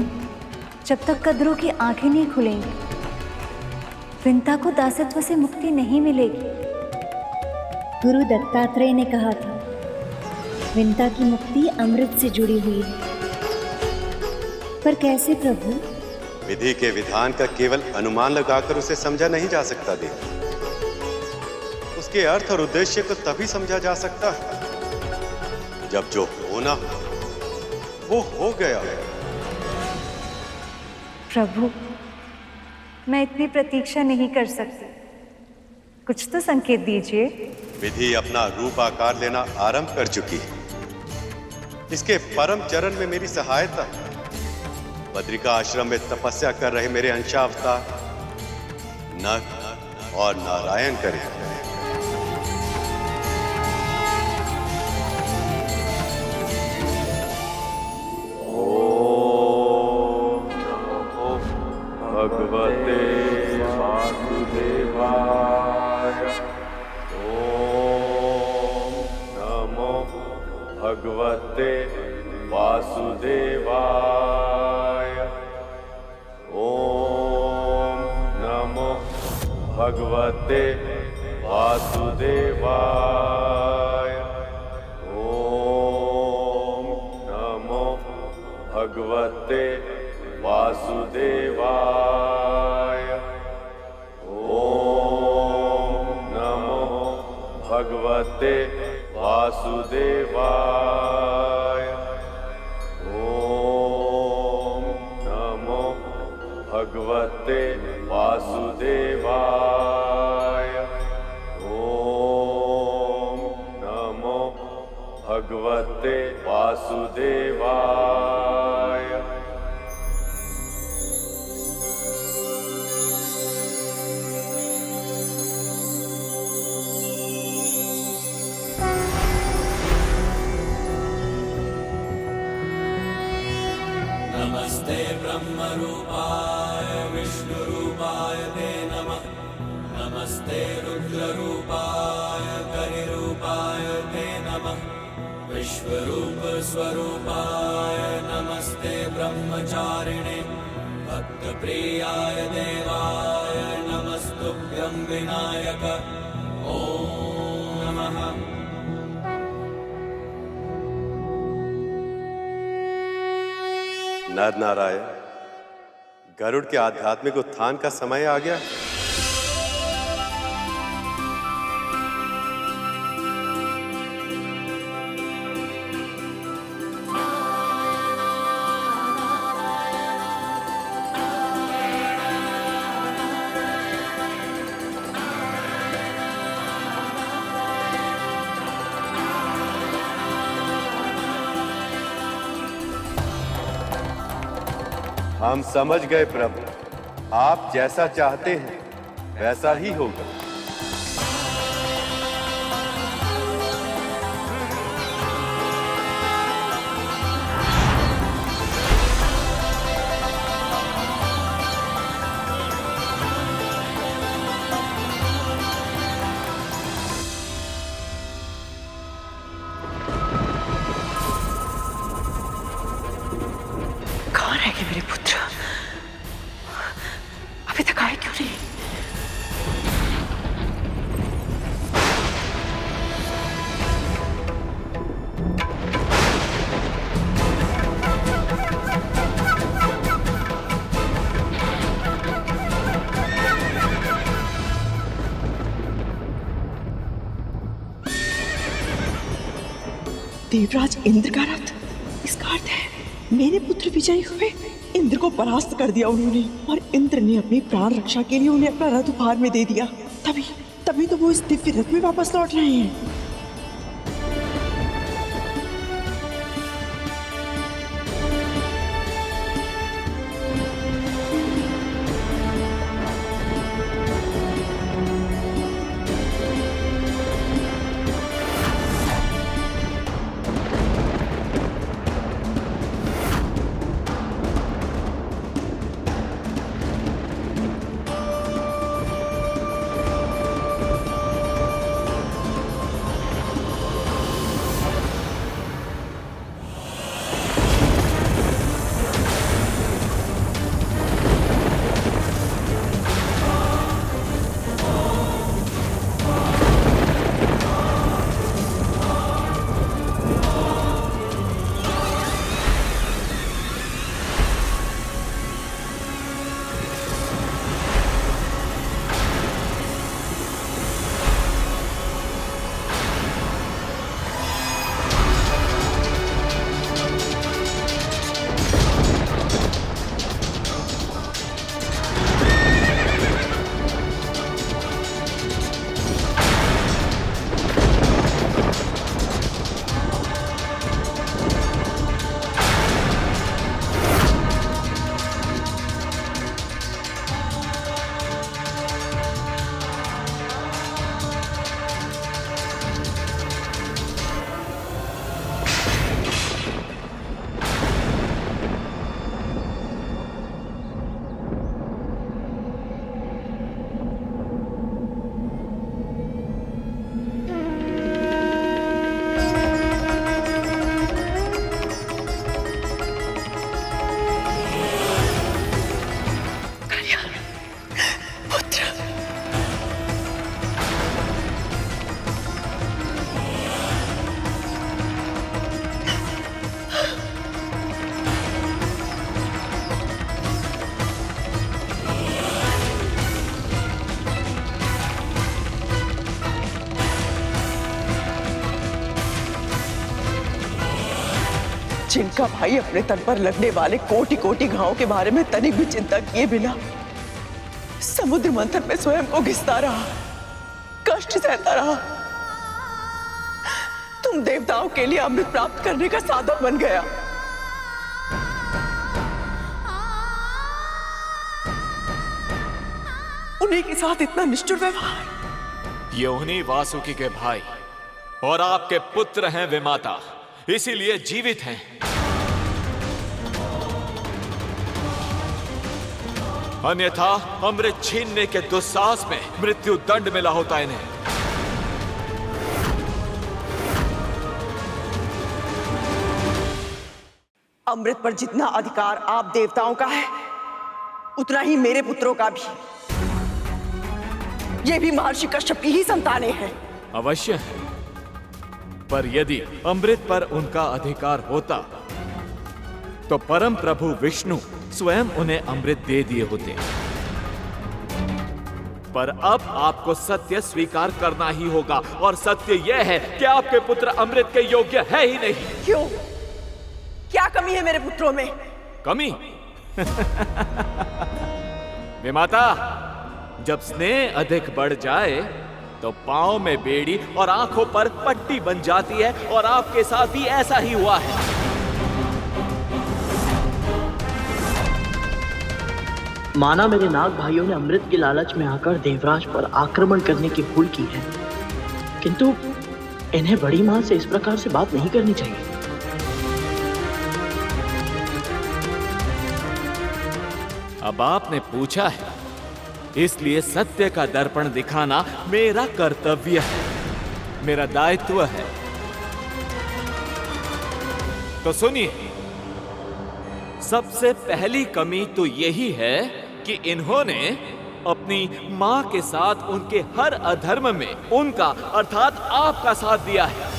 जब तक कद्रू की आंखें नहीं खुलेंगी, विंता को दासत्व से मुक्ति नहीं मिलेगी। गुरु दत्तात्रेय ने कहा था, विंता की मुक्ति अमृत से जुड़ी हुई है। पर कैसे प्रभु? विधि के विधान का केवल अनुमान लगाकर उसे समझा नहीं जा सकता देवी। उसके अर्थ और उद्देश्य को तभी समझा जा सकता है जब जो होना वो हो गया। प्रभु, मैं इतनी प्रतीक्षा नहीं कर सकती, कुछ तो संकेत दीजिए। विधि अपना रूप आकार लेना आरंभ कर चुकी है। इसके परम चरण में मेरी सहायता। बद्रिका आश्रम में तपस्या कर रहे मेरे अंशावतार नर और नारायण करें। ओम नमो भगवते वासुदेवाय। ओम नमो भगवते वासुदेवाय। ओम नमो भगवते वासुदेवाय। ओम नमो भगवते वासुदेवाय। ओम नमो भगवते वासुदेवाय। ओम नमो भगवते वासुदेवाय। ओम नमो भगवते वासुदेवाय। नमस्ते ब्रह्मरूपाय विष्णुरूपाय ते नमः। नमस्ते रुद्ररूपाय करिरूपाय ते नमः विश्वरूप स्वरूपाय नमस्ते ब्रह्मचारिणे भक्तप्रियाय देवाय नमस्तुभ्यं विनायक ओम नमः। नर नारायण, गरुड़ के आध्यात्मिक उत्थान का समय आ गया। हम समझ गए प्रभु, आप जैसा चाहते हैं वैसा ही होगा। कहाँ रह गए मेरे पुत्र? अभी तक आए क्यों नहीं? देवराज इंद्र का रथ, इसका अर्थ है मेरे पुत्र विजयी हुए। इंद्र को परास्त कर दिया उन्होंने, और इंद्र ने अपनी प्राण रक्षा के लिए उन्हें अपना रथ उपहार में दे दिया। तभी तो वो इस दिव्य रथ में वापस लौट रहे हैं। जिनका भाई अपने तन पर लगने वाले कोटि कोटि घावों के बारे में तनिक भी चिंता किए बिना समुद्र मंथन में स्वयं को घिसता रहा, कष्ट सहता रहा, तुम देवताओं के लिए अमृत प्राप्त करने का साधन बन गया। उन्हीं के साथ इतना निष्ठुर व्यवहार। ये उन्हीं वासुकी के भाई और आपके पुत्र हैं विमाता, इसीलिए जीवित हैं। अन्यथा अमृत छीनने के दुस्साहस में मृत्यु दंड मिला होता इन्हें। अमृत पर जितना अधिकार आप देवताओं का है, उतना ही मेरे पुत्रों का भी। ये भी महर्षि कश्यप की ही संतानें हैं। अवश्य है, पर यदि अमृत पर उनका अधिकार होता तो परम प्रभु विष्णु स्वयं उन्हें अमृत दे दिए होते। पर अब आपको सत्य स्वीकार करना ही होगा, और सत्य यह है कि आपके पुत्र अमृत के योग्य है ही नहीं। क्यों? क्या कमी है मेरे पुत्रों में? कमी? विमाता, जब स्नेह अधिक बढ़ जाए तो पांव में बेड़ी और आंखों पर पट्टी बन जाती है, और आपके साथ भी ऐसा ही हुआ है। माना मेरे नाग भाइयों ने अमृत के लालच में आकर देवराज पर आक्रमण करने की भूल की है, किंतु इन्हें बड़ी मां से इस प्रकार से बात नहीं करनी चाहिए। अब आपने पूछा है, इसलिए सत्य का दर्पण दिखाना मेरा कर्तव्य है, मेरा दायित्व है। तो सुनिए, सबसे पहली कमी तो यही है कि इन्होंने अपनी मां के साथ उनके हर अधर्म में उनका अर्थात आपका साथ दिया है।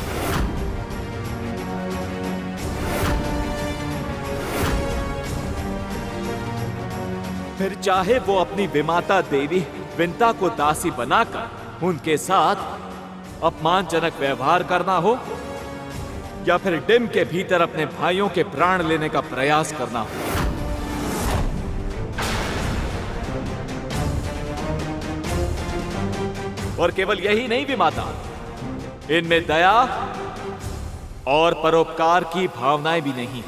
फिर चाहे वो अपनी विमाता देवी विंता को दासी बनाकर उनके साथ अपमानजनक व्यवहार करना हो, या फिर डिम के भीतर अपने भाइयों के प्राण लेने का प्रयास करना हो। और केवल यही नहीं विमाता, इनमें दया और परोपकार की भावनाएं भी नहीं।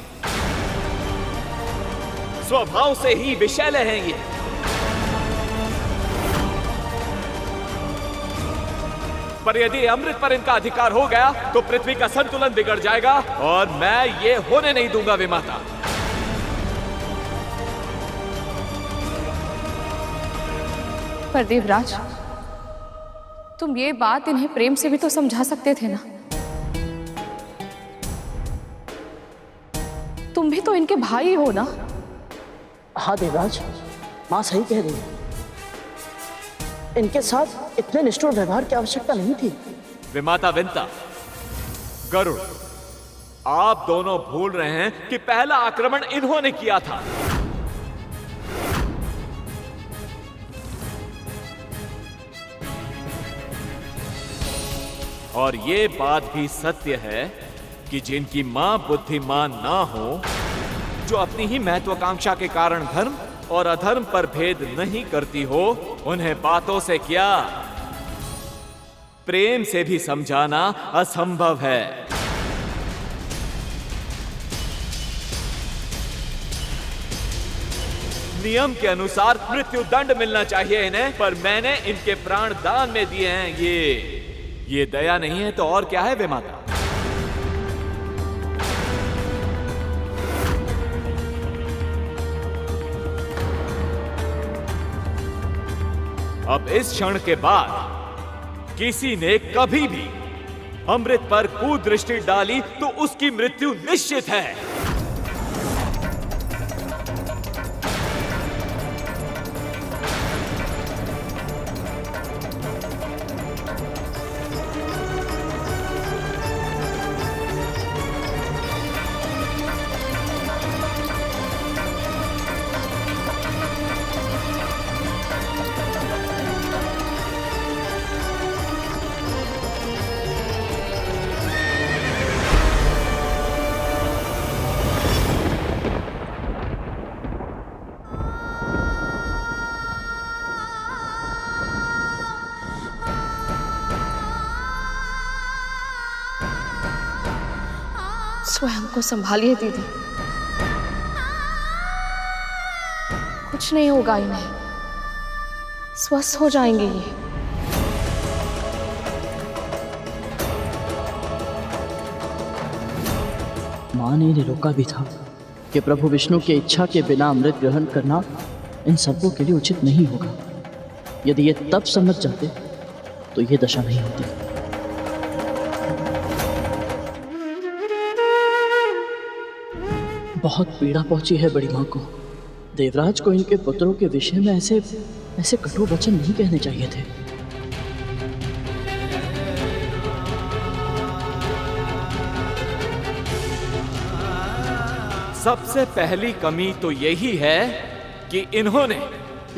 स्वभाव से ही विषैले हैं ये। पर यदि अमृत पर इनका अधिकार हो गया तो पृथ्वी का संतुलन बिगड़ जाएगा, और मैं ये होने नहीं दूंगा विमाता। पर देवराज, तुम ये बात इन्हें प्रेम से भी तो समझा सकते थे ना। तुम भी तो इनके भाई हो ना। हाँ देवराज, माँ सही कह रही है। इनके साथ इतने निष्ठुर व्यवहार की आवश्यकता नहीं थी। विमाता विंता, गरुड़, आप दोनों भूल रहे हैं कि पहला आक्रमण इन्होंने किया था। और ये बात भी सत्य है कि जिनकी मां बुद्धिमान ना हो, जो अपनी ही महत्वाकांक्षा के कारण धर्म और अधर्म पर भेद नहीं करती हो, उन्हें बातों से क्या, प्रेम से भी समझाना असंभव है। नियम के अनुसार मृत्यु दंड मिलना चाहिए इन्हें, पर मैंने इनके प्राण दान में दिए हैं। ये दया नहीं है तो और क्या है विमाता? अब इस क्षण के बाद किसी ने कभी भी अमृत पर कुदृष्टि डाली तो उसकी मृत्यु निश्चित है। स्वयं को संभालिए दीदी, कुछ नहीं होगा इन्हें, स्वस्थ हो जाएंगे ये। मां ने इन्हें रोका भी था कि प्रभु विष्णु की इच्छा के बिना अमृत ग्रहण करना इन सबों के लिए उचित नहीं होगा। यदि ये तब समझ जाते तो ये दशा नहीं होती। बहुत पीड़ा पहुंची है बड़ी मां को। देवराज को इनके पुत्रों के विषय में ऐसे कटु वचन नहीं कहने चाहिए थे। सबसे पहली कमी तो यही है कि इन्होंने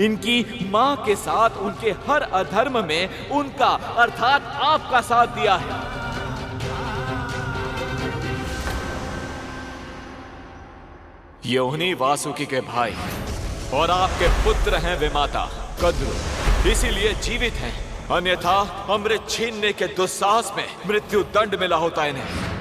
इनकी मां के साथ उनके हर अधर्म में उनका अर्थात आपका साथ दिया है। ये उन्हीं वासुकी के भाई और आपके पुत्र हैं विमाता कद्रु, इसीलिए जीवित हैं, अन्यथा अमृत छीनने के दुस्साहस में मृत्यु दंड मिला होता इन्हें।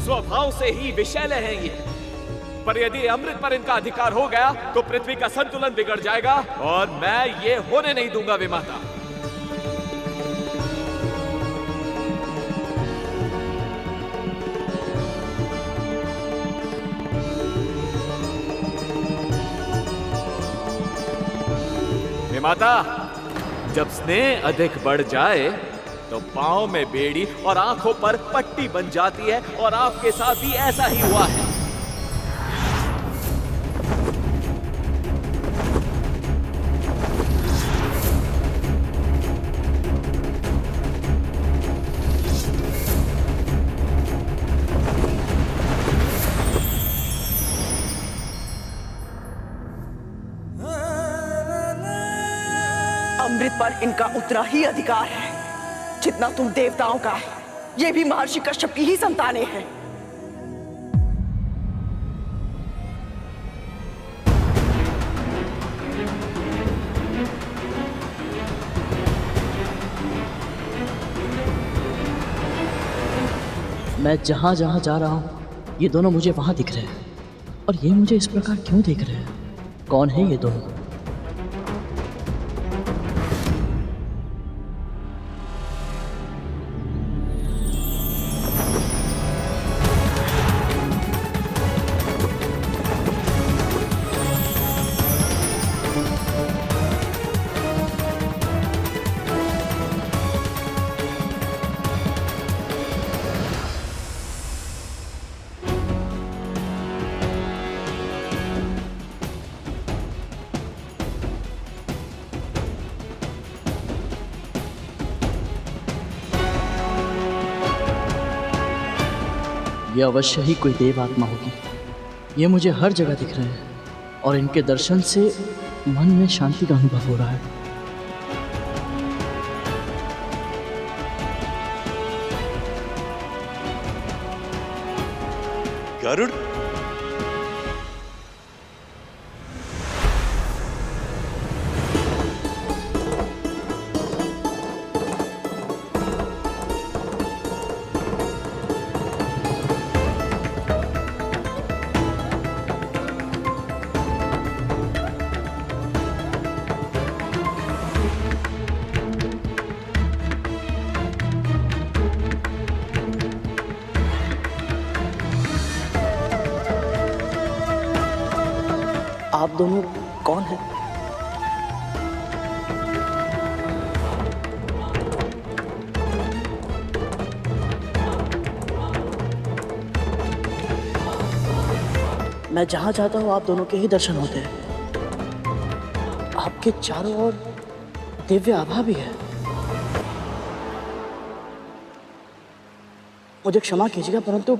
स्वभाव से ही विषैले हैं ये, पर यदि अमृत पर इनका अधिकार हो गया तो पृथ्वी का संतुलन बिगड़ जाएगा और मैं ये होने नहीं दूंगा विमाता। विमाता, जब स्नेह अधिक बढ़ जाए तो पांव में बेड़ी और आंखों पर पट्टी बन जाती है, और आपके साथ भी ऐसा ही हुआ है। अमृत पर इनका उतना ही अधिकार है जितना तुम देवताओं का है। ये भी महर्षि कश्यप की ही संतानें हैं। मैं जहां जहां जा रहा हूं ये दोनों मुझे वहां दिख रहे हैं, और ये मुझे इस प्रकार क्यों देख रहे हैं? कौन है ये दोनों? ये अवश्य ही कोई देव आत्मा होगी। ये मुझे हर जगह दिख रहे हैं और इनके दर्शन से मन में शांति का अनुभव हो रहा है। गरुड़, आप दोनों कौन हैं? मैं जहां जाता हूं आप दोनों के ही दर्शन होते हैं। आपके चारों ओर दिव्य आभा भी है। मुझे क्षमा कीजिएगा, परंतु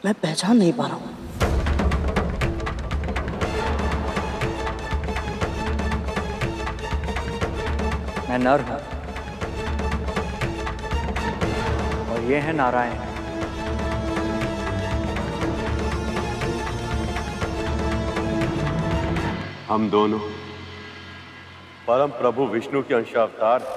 मैं पहचान नहीं पा रहा हूं। मैं नर हूं और ये है नारायण। हम दोनों परम प्रभु विष्णु के अंशावतार।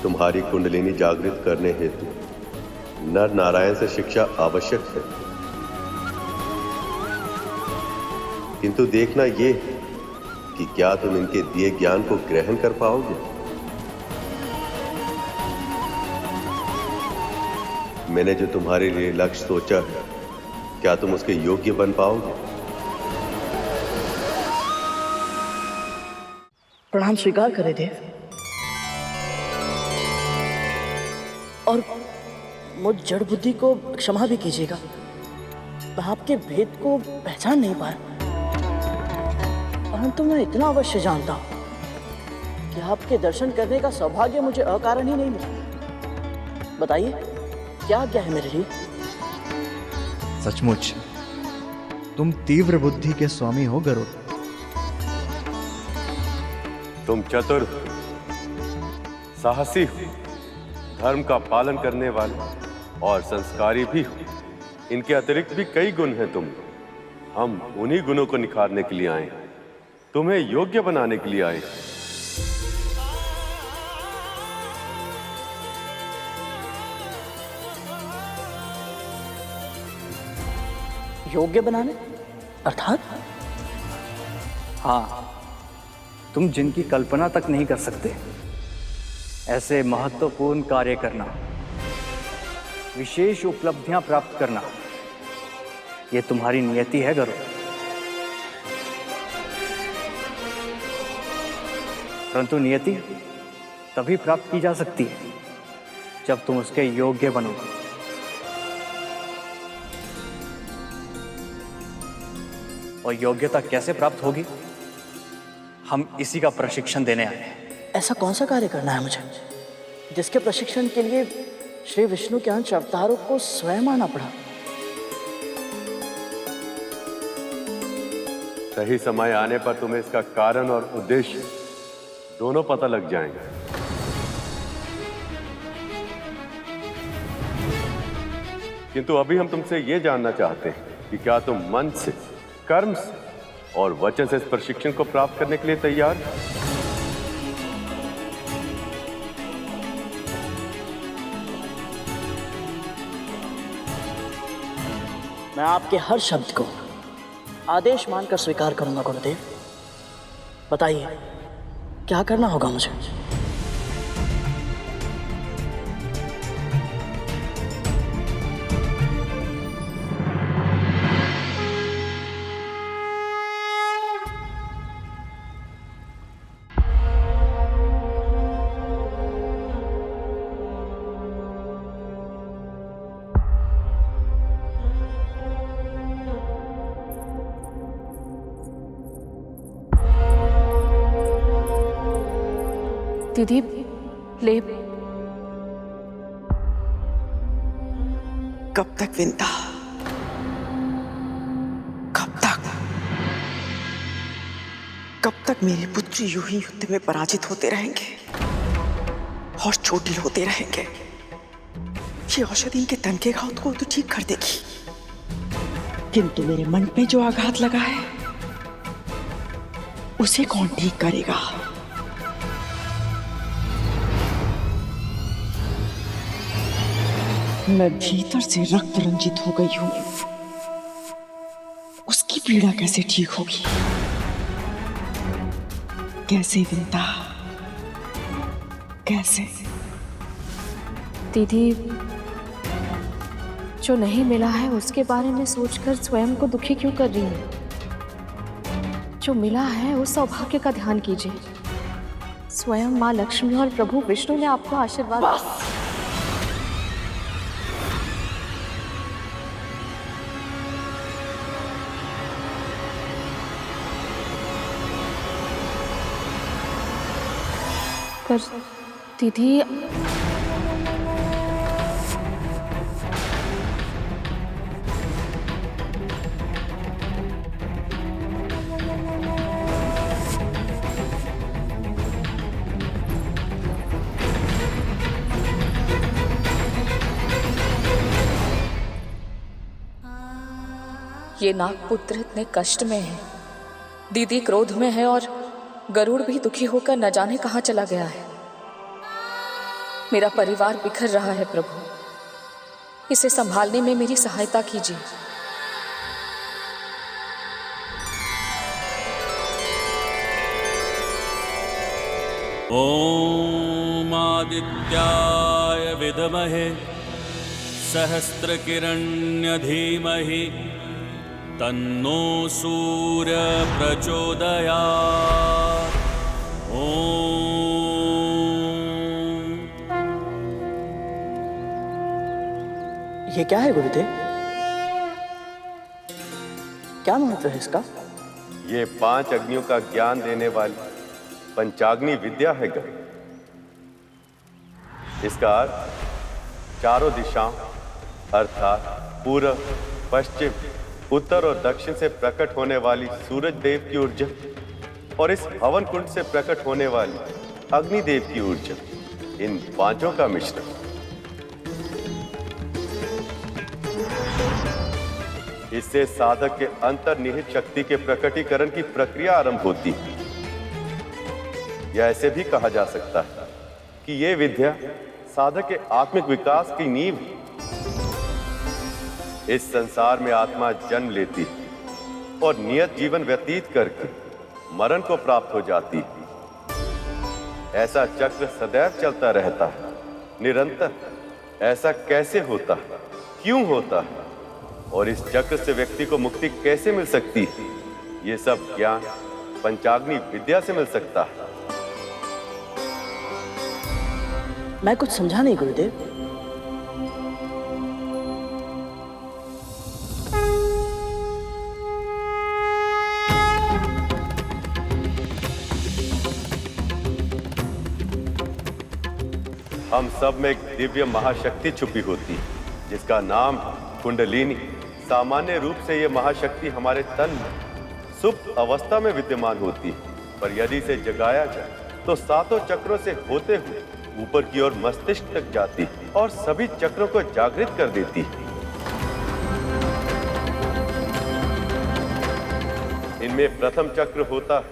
तुम्हारी कुंडलिनी जागृत करने हेतु नर नारायण से शिक्षा आवश्यक है, किंतु देखना ये कि क्या तुम इनके दिए ज्ञान को ग्रहण कर पाओगे। मैंने जो तुम्हारे लिए लक्ष्य सोचा है, क्या तुम उसके योग्य बन पाओगे? प्रणाम स्वीकार करें देव, और मुझ जड़ बुद्धि को क्षमा भी कीजिएगा। मैं आपके भेद को पहचान नहीं पाया, परंतु मैं इतना अवश्य जानता हूं कि आपके दर्शन करने का सौभाग्य मुझे अकारण ही नहीं मिला। बताइए क्या आज्ञा है मेरे लिए? सचमुच तुम तीव्र बुद्धि के स्वामी हो गरुड़। तुम चतुर, साहसी हो, धर्म का पालन करने वाले और संस्कारी भी हो। इनके अतिरिक्त भी कई गुण हैं तुम। हम उन्हीं गुणों को निखारने के लिए आए हैं, तुम्हें योग्य बनाने के लिए आए हैं। योग्य बनाने अर्थात? हाँ, तुम जिनकी कल्पना तक नहीं कर सकते ऐसे महत्वपूर्ण कार्य करना, विशेष उपलब्धियां प्राप्त करना, यह तुम्हारी नियति है गरुड़। परंतु नियति तभी प्राप्त की जा सकती है जब तुम उसके योग्य बनोगे। और योग्यता कैसे प्राप्त होगी, हम इसी का प्रशिक्षण देने आए हैं। ऐसा कौन सा कार्य करना है मुझे जिसके प्रशिक्षण के लिए श्री विष्णु के अंश अवतारों को स्वयं आना पड़ा? सही समय आने पर तुम्हें इसका कारण और उद्देश्य दोनों पता लग जाएंगे। किंतु अभी हम तुमसे ये जानना चाहते हैं कि क्या तुम मन से, कर्म से और वचन से इस प्रशिक्षण को प्राप्त करने के लिए तैयार हो? मैं आपके हर शब्द को आदेश मानकर स्वीकार करूंगा गुरुदेव। बताइए क्या करना होगा मुझे? दीदी ले। कब तक विंता, कब तक मेरे पुत्र यूं ही युद्ध में पराजित होते रहेंगे और चोटिल होते रहेंगे? ये औषधि इनके तन के घाव को तो ठीक कर देगी, किंतु मेरे मन पे जो आघात लगा है उसे कौन ठीक करेगा? मैं भीतर से रक्त रंजित हो गई हूं, उसकी पीड़ा कैसे ठीक होगी? कैसे विंता, कैसे? दीदी, जो नहीं मिला है उसके बारे में सोचकर स्वयं को दुखी क्यों कर रही हैं? जो मिला है उस सौभाग्य का ध्यान कीजिए। स्वयं माँ लक्ष्मी और प्रभु विष्णु ने आपको आशीर्वाद। पर दीदी, ये नागपुत्र इतने कष्ट में है, दीदी क्रोध में है और गरुड़ भी दुखी होकर न जाने कहां चला गया है। मेरा परिवार बिखर रहा है प्रभु, इसे संभालने में मेरी सहायता कीजिए। ॐ आदित्याय विद्महे सहस्रकिरण्य धीमहि तन्नो सूर्य प्रचोदयात्। ये क्या है गुरुदेव? क्या महत्व है इसका? ये 5 अग्नियों का ज्ञान देने वाली पंचाग्नि विद्या है गरुड़। इसका अर्थ चारों दिशाओं अर्थात पूर्व, पश्चिम, उत्तर और दक्षिण से प्रकट होने वाली सूरज देव की ऊर्जा और इस हवन कुंड से प्रकट होने वाली अग्निदेव की ऊर्जा, इन 5 का मिश्रण। इससे साधक के अंतर्निहित शक्ति के प्रकटीकरण की प्रक्रिया आरंभ होती है। यह ऐसे भी कहा जा सकता है कि यह विद्या साधक के आत्मिक विकास की नींव है। इस संसार में आत्मा जन्म लेती है और नियत जीवन व्यतीत करके मरण को प्राप्त हो जाती है। ऐसा चक्र सदैव चलता रहता है, निरंतर। ऐसा कैसे होता है, क्यों होता है और इस चक्र से व्यक्ति को मुक्ति कैसे मिल सकती है, ये सब ज्ञान पंचाग्नि विद्या से मिल सकता है। मैं कुछ समझा नहीं गुरुदेव। हम सब में एक दिव्य महाशक्ति छुपी होती है जिसका नाम कुंडलिनी। सामान्य रूप से यह महाशक्ति हमारे तन में सुप्त अवस्था में विद्यमान होती है, पर यदि इसे जगाया जाए तो 7 चक्रों से होते हुए ऊपर की ओर मस्तिष्क तक जाती है और सभी चक्रों को जागृत कर देती है। इनमें प्रथम चक्र होता है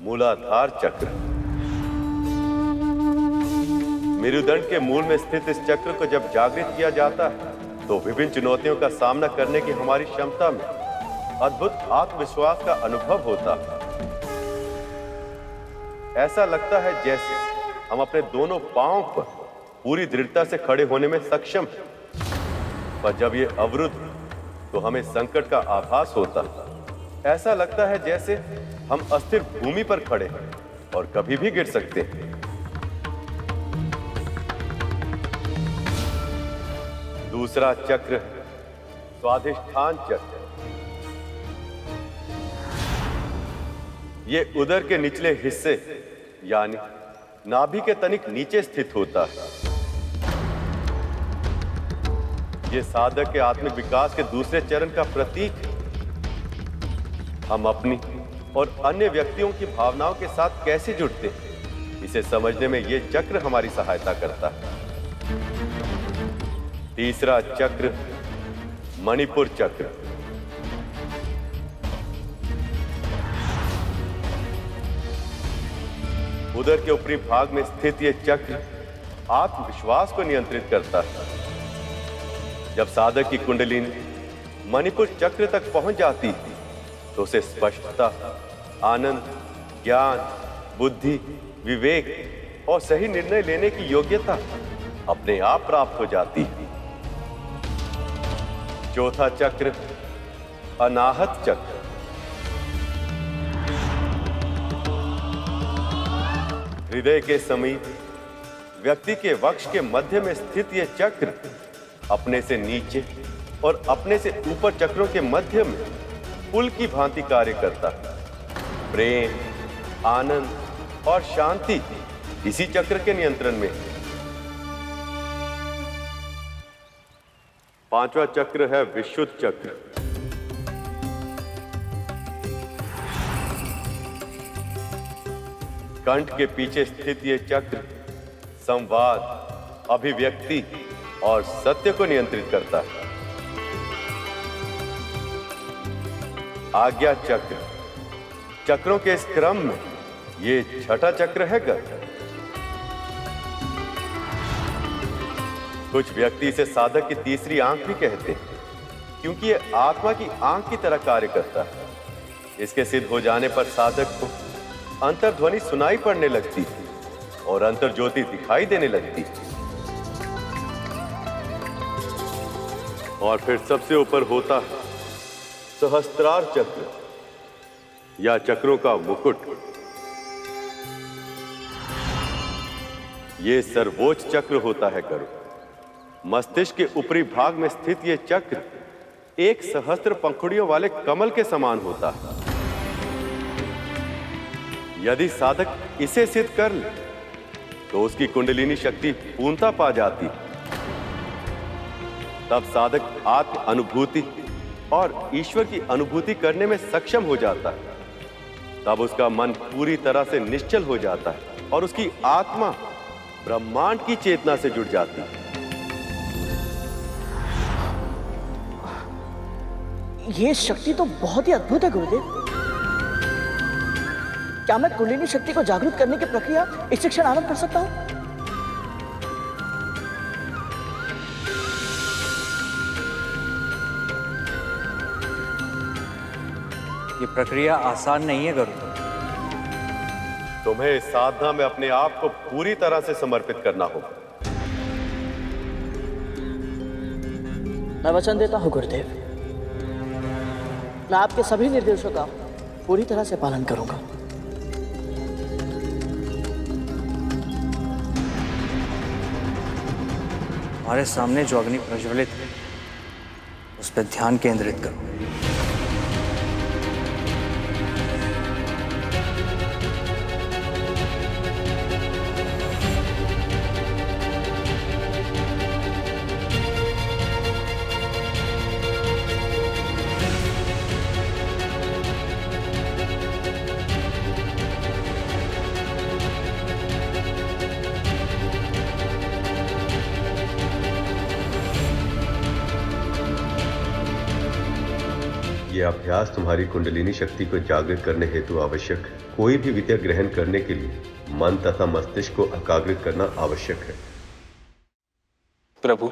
मूलाधार चक्र। मेरुदंड के मूल में स्थित इस चक्र को जब जागृत किया जाता है तो विभिन्न चुनौतियों का सामना करने की हमारी क्षमता में अद्भुत आत्मविश्वास का अनुभव होता है। ऐसा लगता है जैसे हम अपने दोनों पांवों पर पूरी दृढ़ता से खड़े होने में सक्षम हैं। पर जब ये अवरुद्ध तो हमें संकट का आभास होता है। ऐसा लगता है जैसे हम अस्थिर भूमि पर खड़े हैं और कभी भी गिर सकते हैं। दूसरा चक्र स्वाधिष्ठान चक्र। ये उदर के निचले हिस्से यानी नाभि के तनिक नीचे स्थित होता है। यह साधक के आत्मिक विकास के दूसरे चरण का प्रतीक है। हम अपनी और अन्य व्यक्तियों की भावनाओं के साथ कैसे जुड़ते हैं, इसे समझने में यह चक्र हमारी सहायता करता है। तीसरा चक्र मणिपुर चक्र। उदर के ऊपरी भाग में स्थित यह चक्र आत्मविश्वास को नियंत्रित करता है। जब साधक की कुंडलिनी मणिपुर चक्र तक पहुंच जाती है तो उसे स्पष्टता, आनंद, ज्ञान, बुद्धि, विवेक और सही निर्णय लेने की योग्यता अपने आप प्राप्त हो जाती है। चौथा चक्र अनाहत चक्र। हृदय के समीप व्यक्ति के वक्ष के मध्य में स्थित यह चक्र अपने से नीचे और अपने से ऊपर चक्रों के मध्य में पुल की भांति कार्य करता है। प्रेम, आनंद और शांति इसी चक्र के नियंत्रण में। पांचवा चक्र है विशुद्ध चक्र। कंठ के पीछे स्थित यह चक्र संवाद, अभिव्यक्ति और सत्य को नियंत्रित करता है। आज्ञा चक्र, चक्रों के इस क्रम में ये छठा चक्र है गर्भ। कुछ व्यक्ति इसे साधक की तीसरी आंख भी कहते हैं, क्योंकि ये आत्मा की आंख की तरह कार्य करता है। इसके सिद्ध हो जाने पर साधक को अंतर्ध्वनि सुनाई पड़ने लगती और अंतर ज्योति दिखाई देने लगती। और फिर सबसे ऊपर होता है सहस्त्रार चक्र या चक्रों का मुकुट। यह सर्वोच्च चक्र होता है गरुड़। मस्तिष्क के ऊपरी भाग में स्थित यह चक्र एक सहस्त्र पंखुड़ियों वाले कमल के समान होता है। यदि साधक इसे सिद्ध कर ले तो उसकी कुंडलिनी शक्ति पूर्णता पा जाती। तब साधक आत्म अनुभूति और ईश्वर की अनुभूति करने में सक्षम हो जाता है। तब उसका मन पूरी तरह से निश्चल हो जाता है और उसकी आत्मा ब्रह्मांड की चेतना से जुड़ जाती है। ये शक्ति तो बहुत ही अद्भुत है गुरुदेव। क्या मैं कुंडलिनी शक्ति को जागृत करने की प्रक्रिया इस क्षण आरंभ कर सकता हूं? ये प्रक्रिया आसान नहीं है गरुड़। तुम्हें इस साधना में अपने आप को पूरी तरह से समर्पित करना होगा। मैं वचन देता हूं गुरुदेव, मैं आपके सभी निर्देशों का पूरी तरह से पालन करूंगा। हमारे सामने जो अग्नि प्रज्वलित है उस पर ध्यान केंद्रित करो। यह अभ्यास तुम्हारी कुंडलिनी शक्ति को जागृत करने हेतु आवश्यक है। कोई भी विद्या ग्रहण करने के लिए मन तथा मस्तिष्क को एकाग्रित करना आवश्यक है। प्रभु,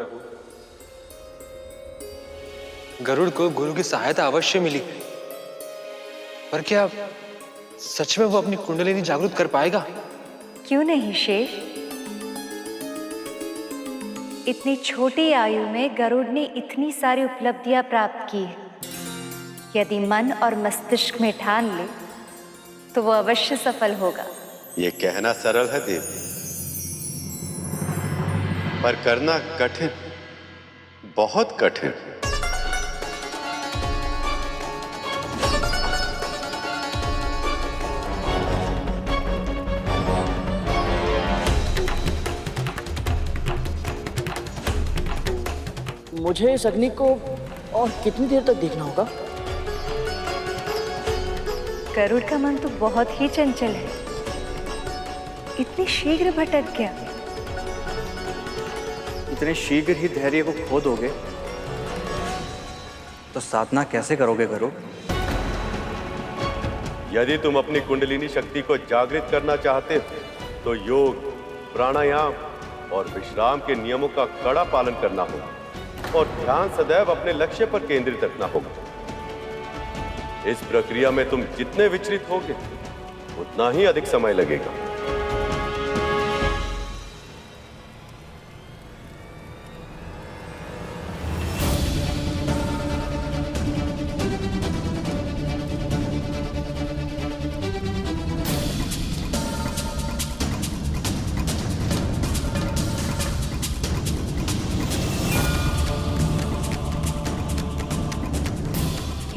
गरुड़ को गुरु की सहायता अवश्य मिली, पर क्या सच में वो अपनी कुंडलिनी जागृत कर पाएगा? क्यों नहीं शेष? इतनी छोटी आयु में गरुड़ ने इतनी सारी उपलब्धियां प्राप्त की है। यदि मन और मस्तिष्क में ठान ले तो वो अवश्य सफल होगा। ये कहना सरल है देवी, पर करना कठिन, बहुत कठिन। मुझे इस अग्नि को और कितनी देर तक देखना होगा? गरुड़ का मन तो बहुत ही चंचल है, इतनी शीघ्र भटक गया। इतने शीघ्र ही धैर्य को खो दोगे तो साधना कैसे करोगे गरुड़? यदि तुम अपनी कुंडलिनी शक्ति को जागृत करना चाहते हो तो योग, प्राणायाम और विश्राम के नियमों का कड़ा पालन करना होगा और ध्यान सदैव अपने लक्ष्य पर केंद्रित रखना होगा। इस प्रक्रिया में तुम जितने विचलित होगे उतना ही अधिक समय लगेगा।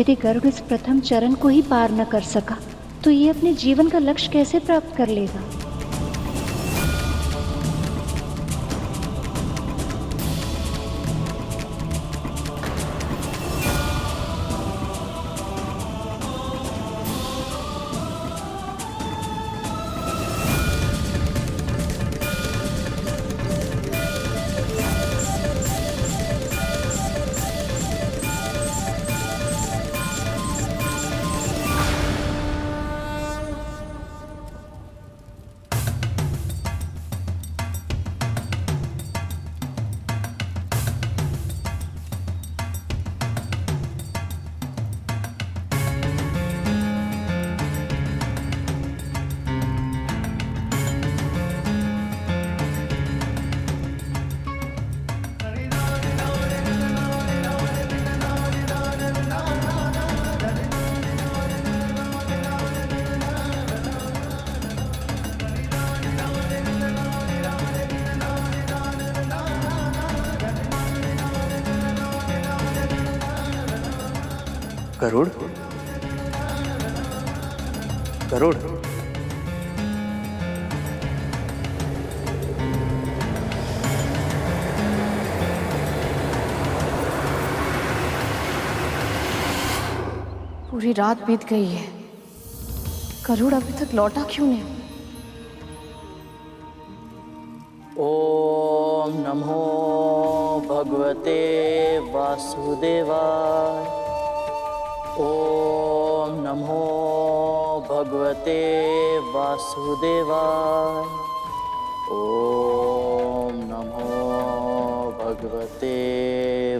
यदि गरुड़ इस प्रथम चरण को ही पार न कर सका तो ये अपने जीवन का लक्ष्य कैसे प्राप्त कर लेगा? गरुड़, गरुड़, पूरी रात बीत गई है, गरुड़ अभी तक लौटा क्यों नहीं? ओम नमो भगवते वासुदेवाय। ओम नमो भगवते वासुदेवाय। ओम नमो भगवते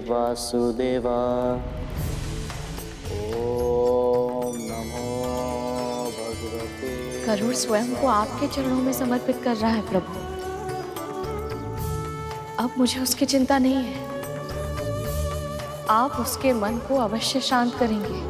वासुदेवाय। ओम नमो भगवते। गरुड़ स्वयं को आपके चरणों में समर्पित कर रहा है प्रभु। अब मुझे उसकी चिंता नहीं है, आप उसके मन को अवश्य शांत करेंगे।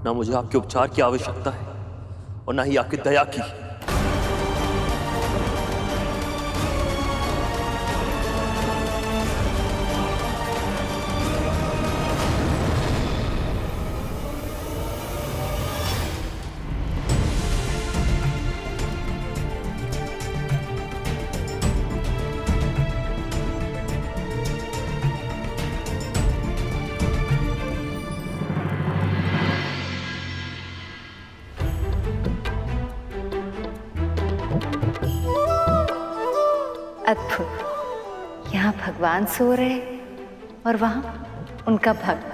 ना मुझे आपके उपचार की आवश्यकता है और ना ही आपकी दया की। अद्भुत। यहाँ भगवान सो रहे और वहां उनका भक्त।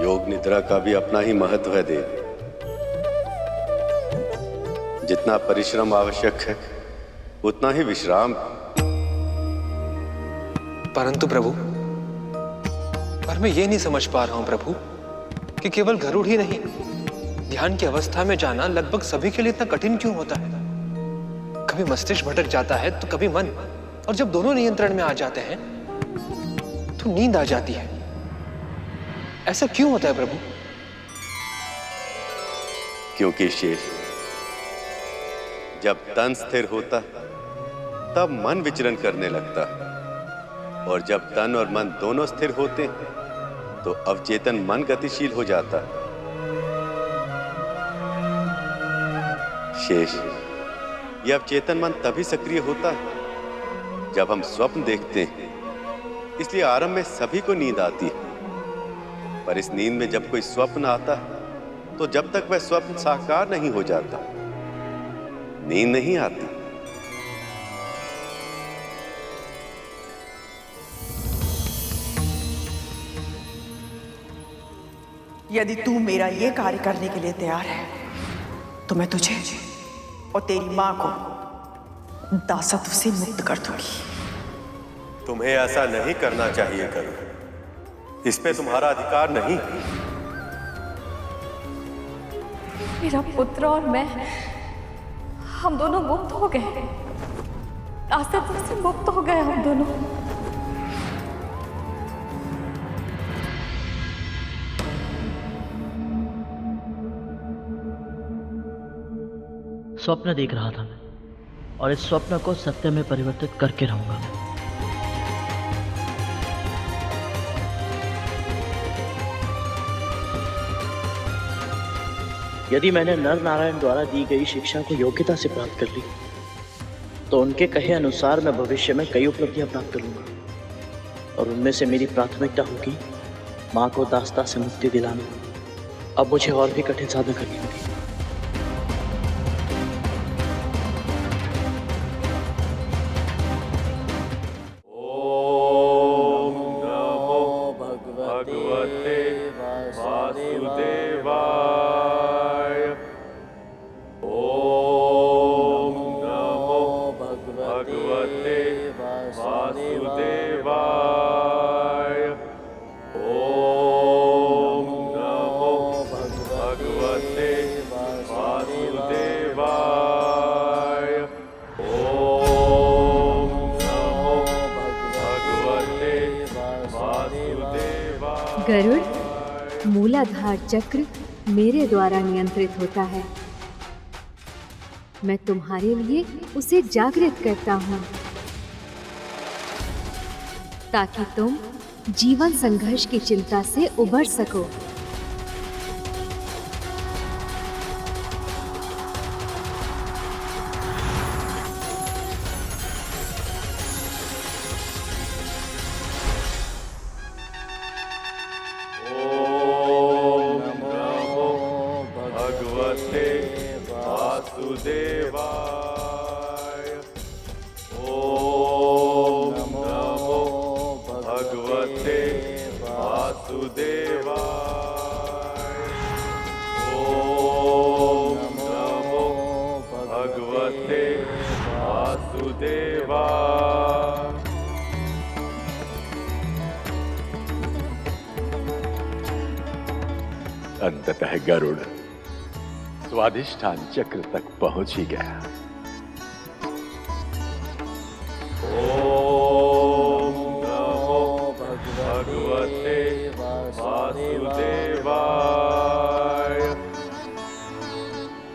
योग निद्रा का भी अपना ही महत्व है देव। जितना परिश्रम आवश्यक है उतना ही विश्राम। परंतु प्रभु, पर मैं ये नहीं समझ पा रहा हूं प्रभु कि केवल गरुड़ ही नहीं, ध्यान की अवस्था में जाना लगभग सभी के लिए इतना कठिन क्यों होता है? कभी मस्तिष्क भटक जाता है तो कभी मन, और जब दोनों नियंत्रण में आ जाते हैं तो नींद आ जाती है। ऐसा क्यों होता है प्रभु? क्योंकि शेष, जब तन स्थिर होता तब मन विचरण करने लगता, और जब तन और मन दोनों स्थिर होते तो अवचेतन मन गतिशील हो जाता। शेष, यह अवचेतन मन तभी सक्रिय होता है जब हम स्वप्न देखते हैं। इसलिए आरंभ में सभी को नींद आती है, पर इस नींद में जब कोई स्वप्न आता है तो जब तक वह स्वप्न साकार नहीं हो जाता नींद नहीं आती। यदि तू मेरा ये कार्य करने के लिए तैयार है तो मैं तुझे और तेरी मां को दासत्व से मुक्त कर दूंगी। तुम्हें ऐसा नहीं करना चाहिए करो, इस पे तुम्हारा अधिकार नहीं। मेरा पुत्र और मैं, हम दोनों मुक्त हो गए, दासत्व से मुक्त हो गए हम दोनों। स्वप्न देख रहा था मैं, और इस स्वप्न को सत्य में परिवर्तित करके रहूंगा मैं। यदि मैंने नर नारायण द्वारा दी गई शिक्षा को योग्यता से प्राप्त कर ली तो उनके कहे अनुसार मैं भविष्य में कई उपलब्धियां प्राप्त करूंगा और उनमें से मेरी प्राथमिकता होगी माँ को दास्ता से मुक्ति दिलाना। अब मुझे और भी कठिन साधना करनी होगी। गरुड़ मूलाधार चक्र मेरे द्वारा नियंत्रित होता है। मैं तुम्हारे लिए उसे जागृत करता हूँ ताकि तुम जीवन संघर्ष की चिंता से उबर सको। अंततः गरुड़ स्वाधिष्ठान चक्र तक पहुंच ही गया। ओम नमो भगवते वासुदेवाय।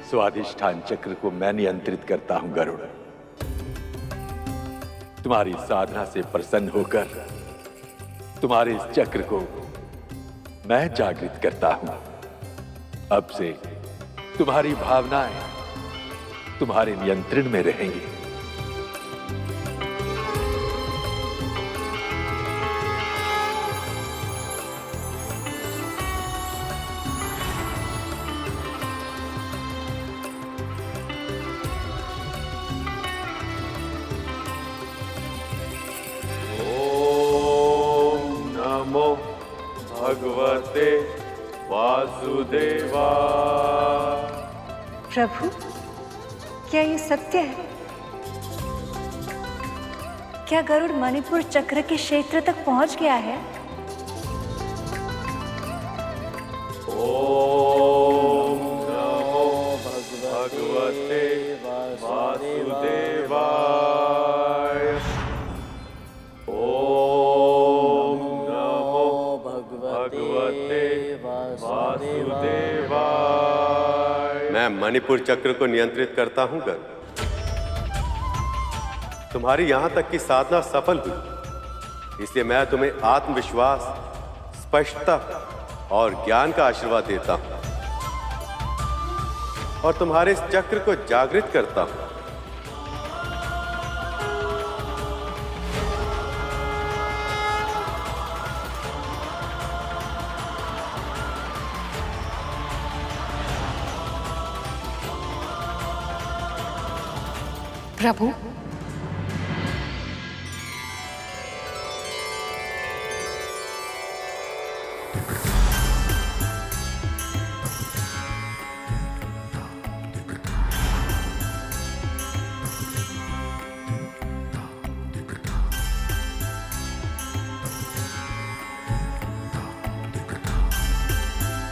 स्वाधिष्ठान चक्र को मैं नियंत्रित करता हूं गरुड़। तुम्हारी साधना से प्रसन्न होकर तुम्हारे इस चक्र को मैं जागृत करता हूं। अब से तुम्हारी भावनाएं तुम्हारे नियंत्रण में रहेंगी। ओम नमो भगवते वासुदेवा। प्रभु, क्या ये सत्य है? क्या गरुड़ मणिपुर चक्र के क्षेत्र तक पहुंच गया है? ओम नमो भगवते वासुदेवाय। ओम नमो भगवते वासुदेवाय। मैं मणिपुर चक्र को नियंत्रित करता हूं गरुड़। तुम्हारी यहां तक की साधना सफल हुई, इसलिए मैं तुम्हें आत्मविश्वास, स्पष्टता और ज्ञान का आशीर्वाद देता हूं और तुम्हारे इस चक्र को जागृत करता हूं। प्रभु,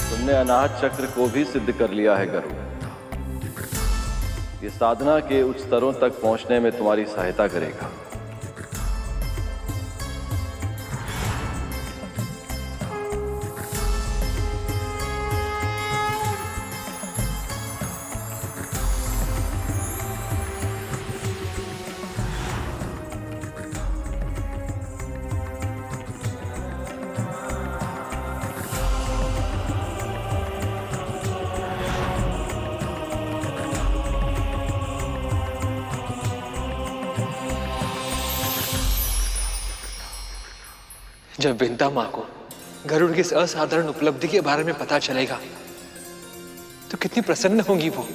तुमने अनाहत चक्र को भी सिद्ध कर लिया है गरुड़। ये साधना के उच्च स्तरों तक पहुंचने में तुम्हारी सहायता करेगा। जब विंता माँ को गरुड़ की इस असाधारण उपलब्धि के बारे में पता चलेगा तो कितनी प्रसन्न होंगी वो।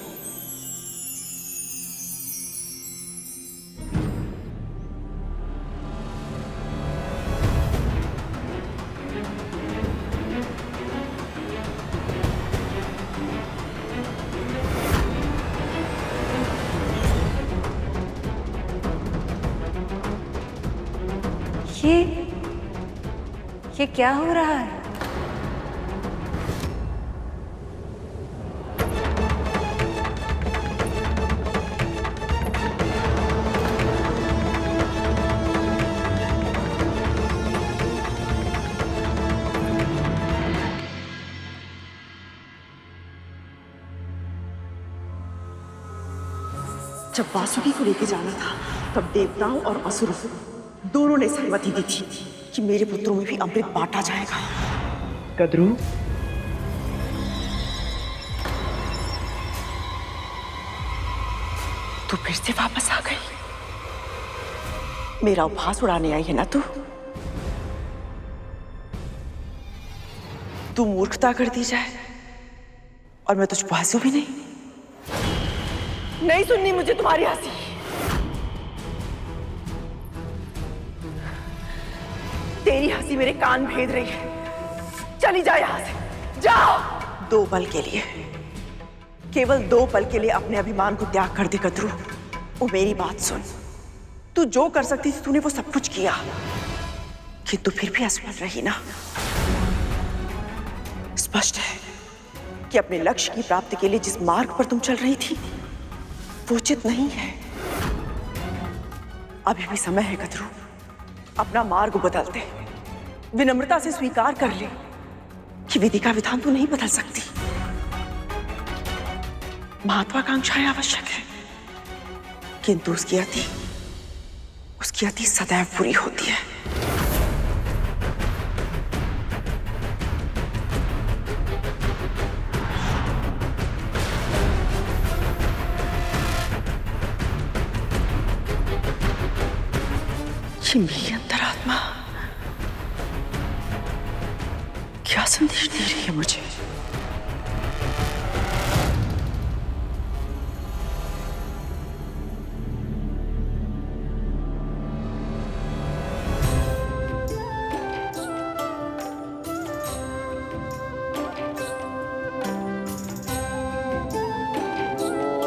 ये क्या हो रहा है? जब वासुकी को लेके जाना था तब देवताओं और असुरों दोनों ने सहमति दी थी कि मेरे पुत्रों में भी अमृत बांटा जाएगा। कद्रू, तू फिर से वापस आ गई। मेरा उपहास उड़ाने आई है ना तू मूर्खता कर दी जाए और मैं तुझ पास भी नहीं सुननी मुझे तुम्हारी हंसी। तेरी हंसी मेरे कान भेद रही है। चली जा यहां से, जाओ। 2 पल के लिए, केवल 2 पल के लिए अपने अभिमान को त्याग कर दे कद्रू। वो मेरी बात सुन, तू जो कर सकती थी तूने वो सब कुछ किया, किंतु फिर भी असफल रही ना। स्पष्ट है कि अपने लक्ष्य की प्राप्ति के लिए जिस मार्ग पर तुम चल रही थी वो उचित नहीं है। अभी भी समय है कद्रू, अपना मार्ग बदलते, विनम्रता से स्वीकार कर ले कि विधि का विधान तू नहीं बदल सकती। महत्वाकांक्षाएं आवश्यक है, किंतु उसकी अति सदैव बुरी होती है। मेरी अंतरात्मा क्या संदेश दे रही है मुझे?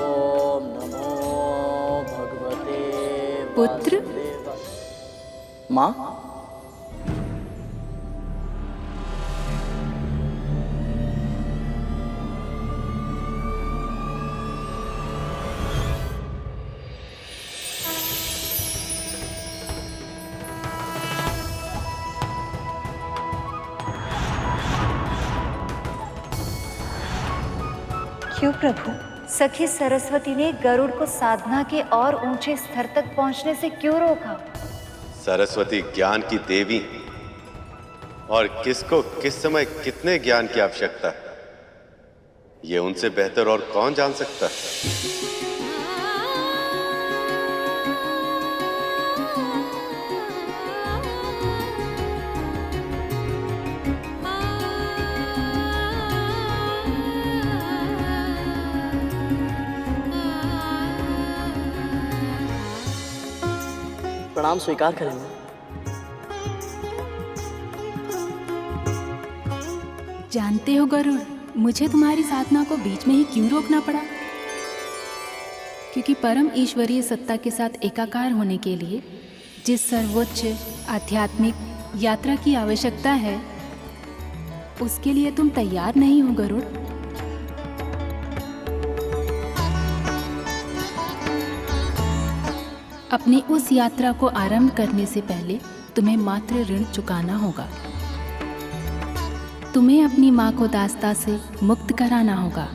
ओम नमो भगवते पुत्र, माँ, क्यों प्रभु? सखी सरस्वती ने गरुड़ को साधना के और ऊंचे स्तर तक पहुंचने से क्यों रोका? सरस्वती ज्ञान की देवी और किसको किस समय कितने ज्ञान की आवश्यकता है, ये उनसे बेहतर और कौन जान सकता है। प्रणाम स्वीकार करेंगे। जानते हो गरुड़, मुझे तुम्हारी साधना को बीच में ही क्यों रोकना पड़ा? क्योंकि परम ईश्वरीय सत्ता के साथ एकाकार होने के लिए जिस सर्वोच्च आध्यात्मिक यात्रा की आवश्यकता है उसके लिए तुम तैयार नहीं हो गरुड़। अपनी उस यात्रा को आरंभ करने से पहले तुम्हें मात्र ऋण चुकाना होगा। तुम्हें अपनी माँ को दास्ता से मुक्त कराना होगा।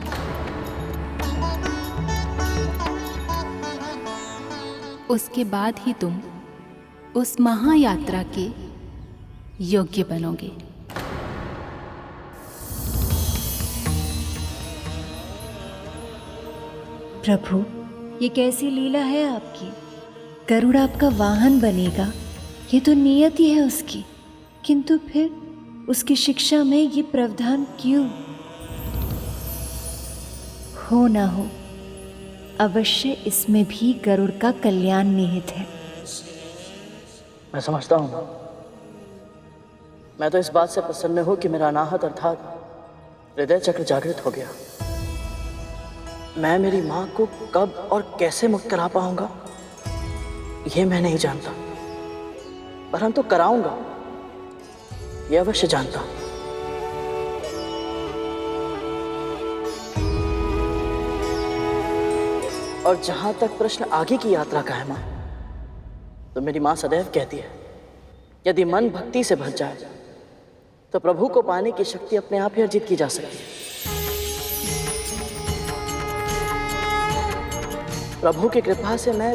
उसके बाद ही तुम उस महायात्रा के योग्य बनोगे। प्रभु, ये कैसी लीला है आपकी? गरुड़ आपका वाहन बनेगा, ये तो नियति है उसकी किंतु फिर उसकी शिक्षा में ये प्रावधान क्यों? हो ना हो, अवश्य इसमें भी गरुड़ का कल्याण निहित है। मैं समझता हूँ। मैं तो इस बात से प्रसन्न हूँ कि मेरा अनाहत अर्थात हृदय चक्र जागृत हो गया। मैं मेरी माँ को कब और कैसे मुक्त करा पाऊंगा ये मैं नहीं जानता, परंतु कराऊंगा ये अवश्य जानता हूं। और जहां तक प्रश्न आगे की यात्रा का है मां, तो मेरी मां सदैव कहती है यदि मन भक्ति से भर जाए तो प्रभु को पाने की शक्ति अपने आप ही अर्जित की जा सकती है। प्रभु की कृपा से मैं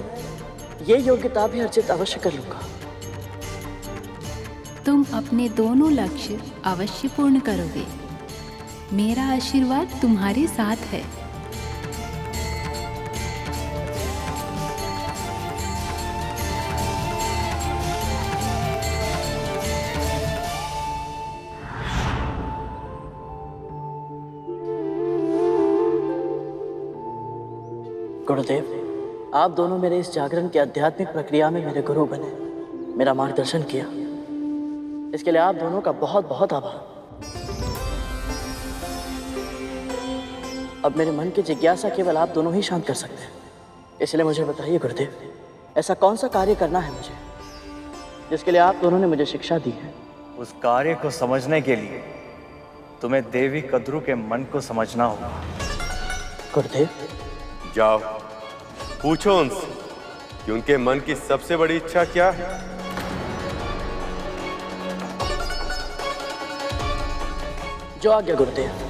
ये योग्यता भी अर्जित अवश्य कर लूंगा। तुम अपने दोनों लक्ष्य अवश्य पूर्ण करोगे। मेरा आशीर्वाद तुम्हारे साथ है। गुरुदेव, आप दोनों मेरे इस जागरण की आध्यात्मिक प्रक्रिया में मेरे गुरु बने, मेरा मार्गदर्शन किया, इसके लिए आप दोनों का बहुत बहुत आभार। अब मेरे मन की जिज्ञासा केवल आप दोनों ही शांत कर सकते हैं, इसलिए मुझे बताइए गुरुदेव, ऐसा कौन सा कार्य करना है मुझे जिसके लिए आप दोनों ने मुझे शिक्षा दी है? उस कार्य को समझने के लिए तुम्हें देवी कद्रू के मन को समझना होगा। गुरुदेव, जाओ पूछो उनसे कि उनके मन की सबसे बड़ी इच्छा क्या है। जो आज्ञा गुरुदेव।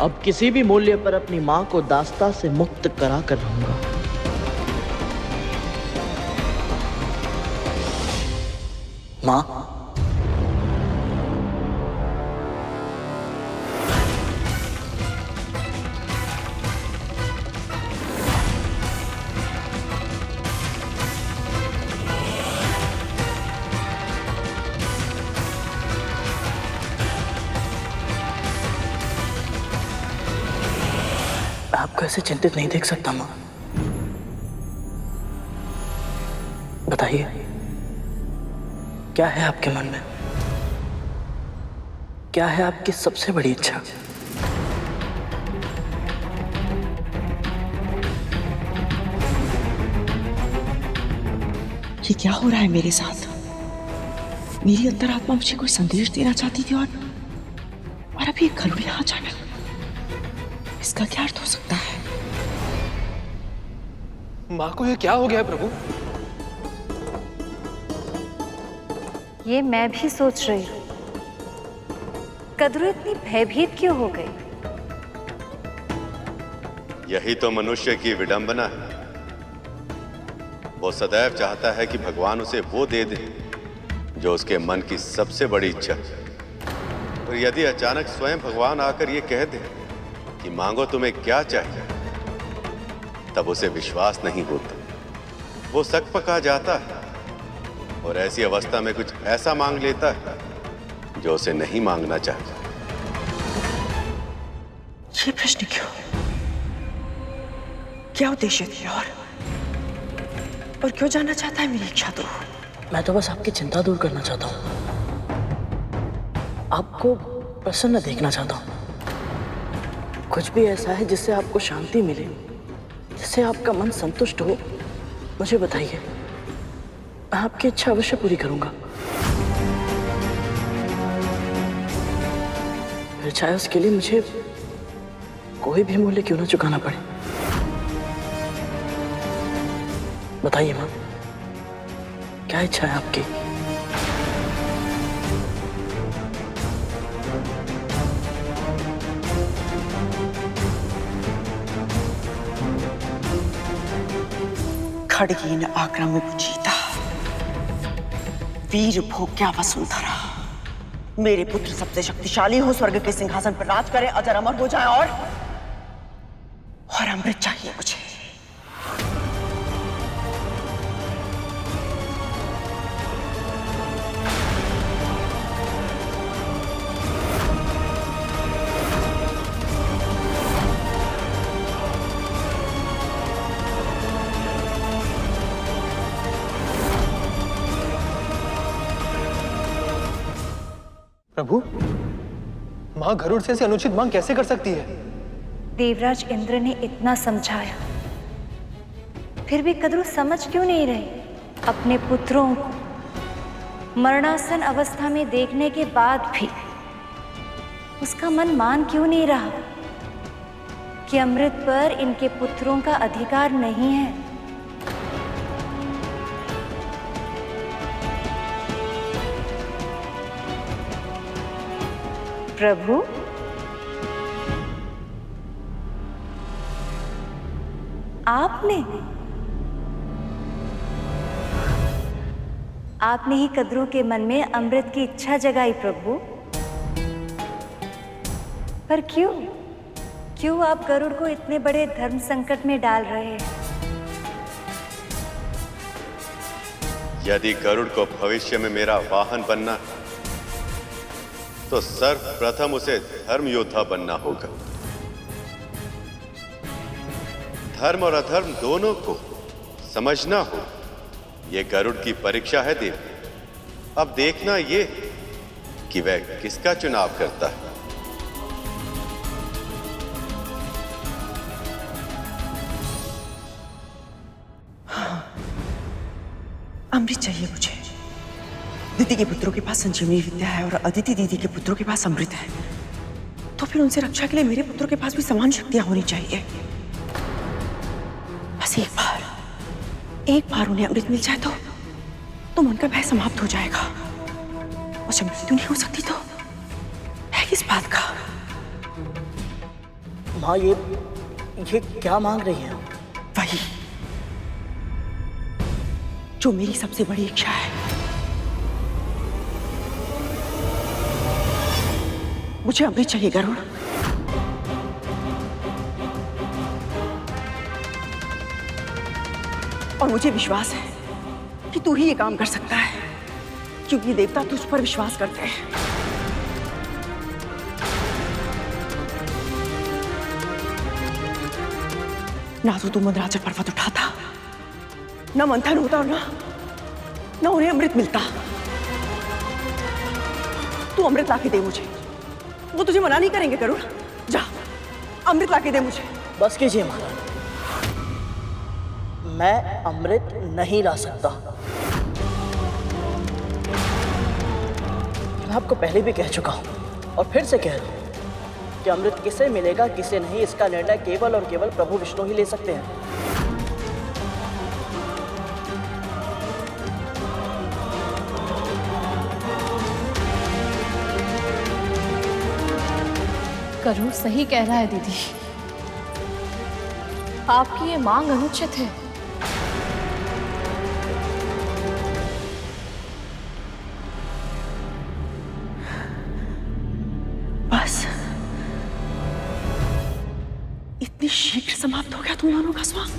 अब किसी भी मूल्य पर अपनी मां को दास्ता से मुक्त करा कर रहूंगा। मां, आपको ऐसे चिंतित नहीं देख सकता मां। बताइए, क्या है आपके मन में? क्या है आपकी सबसे बड़ी इच्छा? ये क्या हो रहा है मेरे साथ? मेरी अंतरात्मा मुझे कोई संदेश देना चाहती थी और अब ये घर में आ जाना, इसका क्या अर्थ हो सकता है? माँ को ये क्या हो गया प्रभु? ये मैं भी सोच रही हूँ, कद्रू इतनी भयभीत क्यों हो गई? यही तो मनुष्य की विडंबना है। वो सदैव चाहता है कि भगवान उसे वो दे दे जो उसके मन की सबसे बड़ी इच्छा है। और यदि अचानक स्वयं भगवान आकर ये कह दे कि मांगो तुम्हें क्या चाहिए, तब उसे विश्वास नहीं होता। वो सक पका जाता है और ऐसी अवस्था में कुछ ऐसा मांग लेता है जो उसे नहीं मांगना चाहिए। ये प्रश्न क्यों? क्या उद्देश्य थी और क्यों जानना चाहता है मेरी इच्छा? तो मैं तो बस आपकी चिंता दूर करना चाहता हूँ, आपको प्रसन्न देखना चाहता हूँ। कुछ भी ऐसा है जिससे आपको शांति मिले, जिससे आपका मन संतुष्ट हो, मुझे बताइए, मैं आपकी इच्छा अवश्य पूरी करूंगा। फिर चाहे उसके लिए मुझे कोई भी मूल्य क्यों ना चुकाना पड़े। बताइए मां, क्या इच्छा है आपकी? खड़गीन आक्रम में जीता, वीर भोग्या वसुंधरा। मेरे पुत्र सबसे शक्तिशाली हो, स्वर्ग के सिंहासन पर राज करे, अजर अमर हो जाए, और अमृत चाहिए मुझे। प्रभु, मां गरुड़ से ऐसी अनुचित मांग कैसे कर सकती है? देवराज इंद्र ने इतना समझाया, फिर भी कद्रू समझ क्यों नहीं रही? अपने पुत्रों को मरणासन अवस्था में देखने के बाद भी उसका मन मान क्यों नहीं रहा कि अमृत पर इनके पुत्रों का अधिकार नहीं है? प्रभु, आपने ही कद्रू के मन में अमृत की इच्छा जगाई प्रभु। पर क्यों आप गरुड़ को इतने बड़े धर्म संकट में डाल रहे हैं? यदि गरुड़ को भविष्य में मेरा वाहन बनना तो सर्वप्रथम उसे धर्म योद्धा बनना होगा। धर्म और अधर्म दोनों को समझना हो, यह गरुड़ की परीक्षा है देव। अब देखना ये कि वह किसका चुनाव करता है। अमृत चाहिए मुझे। दीदी के पुत्रों के पास संजीवनी विद्या है और अदिति दीदी के पुत्रों के पास अमृत है, तो फिर उनसे रक्षा के लिए मेरे पुत्रों के पास भी समान शक्तियां होनी चाहिए। बस एक बार उन्हें अमृत मिल जाए तो उनका भय समाप्त हो जाएगा। और जब मृत्यु नहीं हो सकती तो है किस बात का? माँ, ये क्या मांग रही है? वही जो मेरी सबसे बड़ी इच्छा है। मुझे अमृत चाहिए गरुड़। और मुझे विश्वास है कि तू ही ये काम कर सकता है, क्योंकि देवता तुझ पर विश्वास करते हैं। ना तो तू मंदराचल पर्वत उठाता, ना मंथन होता, और ना उन्हें अमृत मिलता। तू अमृत लाके दे मुझे, वो तुझे मना नहीं करेंगे गरुड़। जा अमृत लाके दे मुझे। बस कीजिए महाराज, मैं अमृत नहीं ला सकता। मैं आपको पहले भी कह चुका हूं और फिर से कह रहा हूं कि अमृत किसे मिलेगा किसे नहीं, इसका निर्णय केवल और केवल प्रभु विष्णु ही ले सकते हैं। गरुड़ सही कह रहा है दीदी, आपकी ये मांग अनुचित है। बस इतनी शीघ्र समाप्त हो गया तुम दोनों का स्वांग?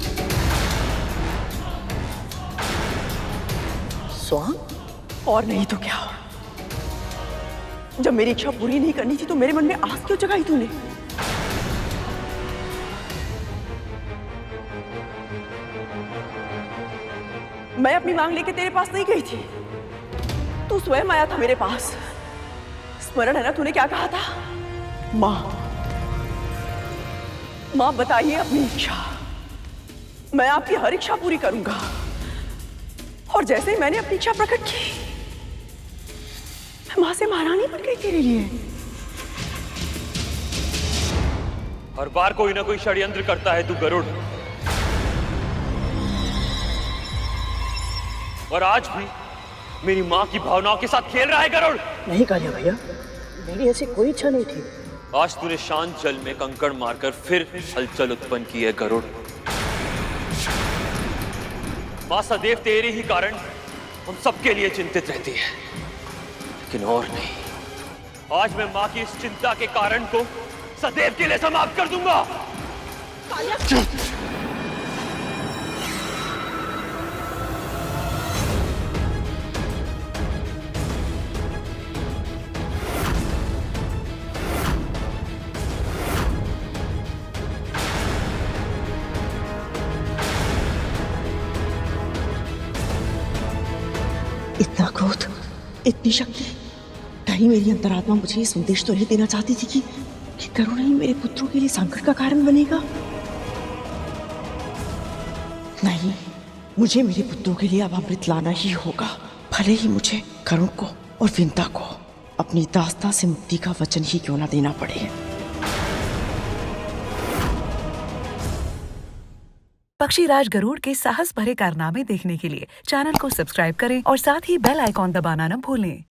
स्वांग? और नहीं तो क्या। जब मेरी इच्छा पूरी नहीं करनी थी तो मेरे मन में आस क्यों जगाई तूने? मैं अपनी मांग लेके तेरे पास नहीं गई थी, तू स्वयं आया था मेरे पास। स्मरण है ना तूने क्या कहा था? मां बताइए अपनी इच्छा, मैं आपकी हर इच्छा पूरी करूंगा। और जैसे ही मैंने अपनी इच्छा प्रकट की, मैं मां से महारानी बन गई तेरे लिए। हर बार कोई ना कोई षड्यंत्र करता है तू गरुड़, और आज भी मेरी मां की भावनाओं के साथ खेल रहा है गरुड़। नहीं कालिया भैया, मेरी ऐसी कोई इच्छा नहीं थी। आज तूने शांत जल में कंकड़ मारकर फिर हलचल उत्पन्न की है गरुड़। माँ सदैव तेरे ही कारण हम सबके लिए चिंतित रहती है, लेकिन और नहीं। आज मैं माँ की इस चिंता के कारण को सदैव के लिए समाप्त कर दूंगा। इतना क्रोध, इतनी शक्ति, कहीं मेरी अंतरात्मा मुझे ये संदेश तो नहीं देना चाहती थी कि गरुड़ ही मेरे पुत्रों के लिए संकट का कारण बनेगा। नहीं, मुझे मेरे पुत्रों के लिए अब अमृत लाना ही होगा, भले ही मुझे गरुड़ को और विंता को अपनी दास्ता से मुक्ति का वचन ही क्यों ना देना पड़े। पक्षीराज गरुड़ के साहस भरे कारनामे देखने के लिए चैनल को सब्सक्राइब करें और साथ ही बेल आइकॉन दबाना न भूलें।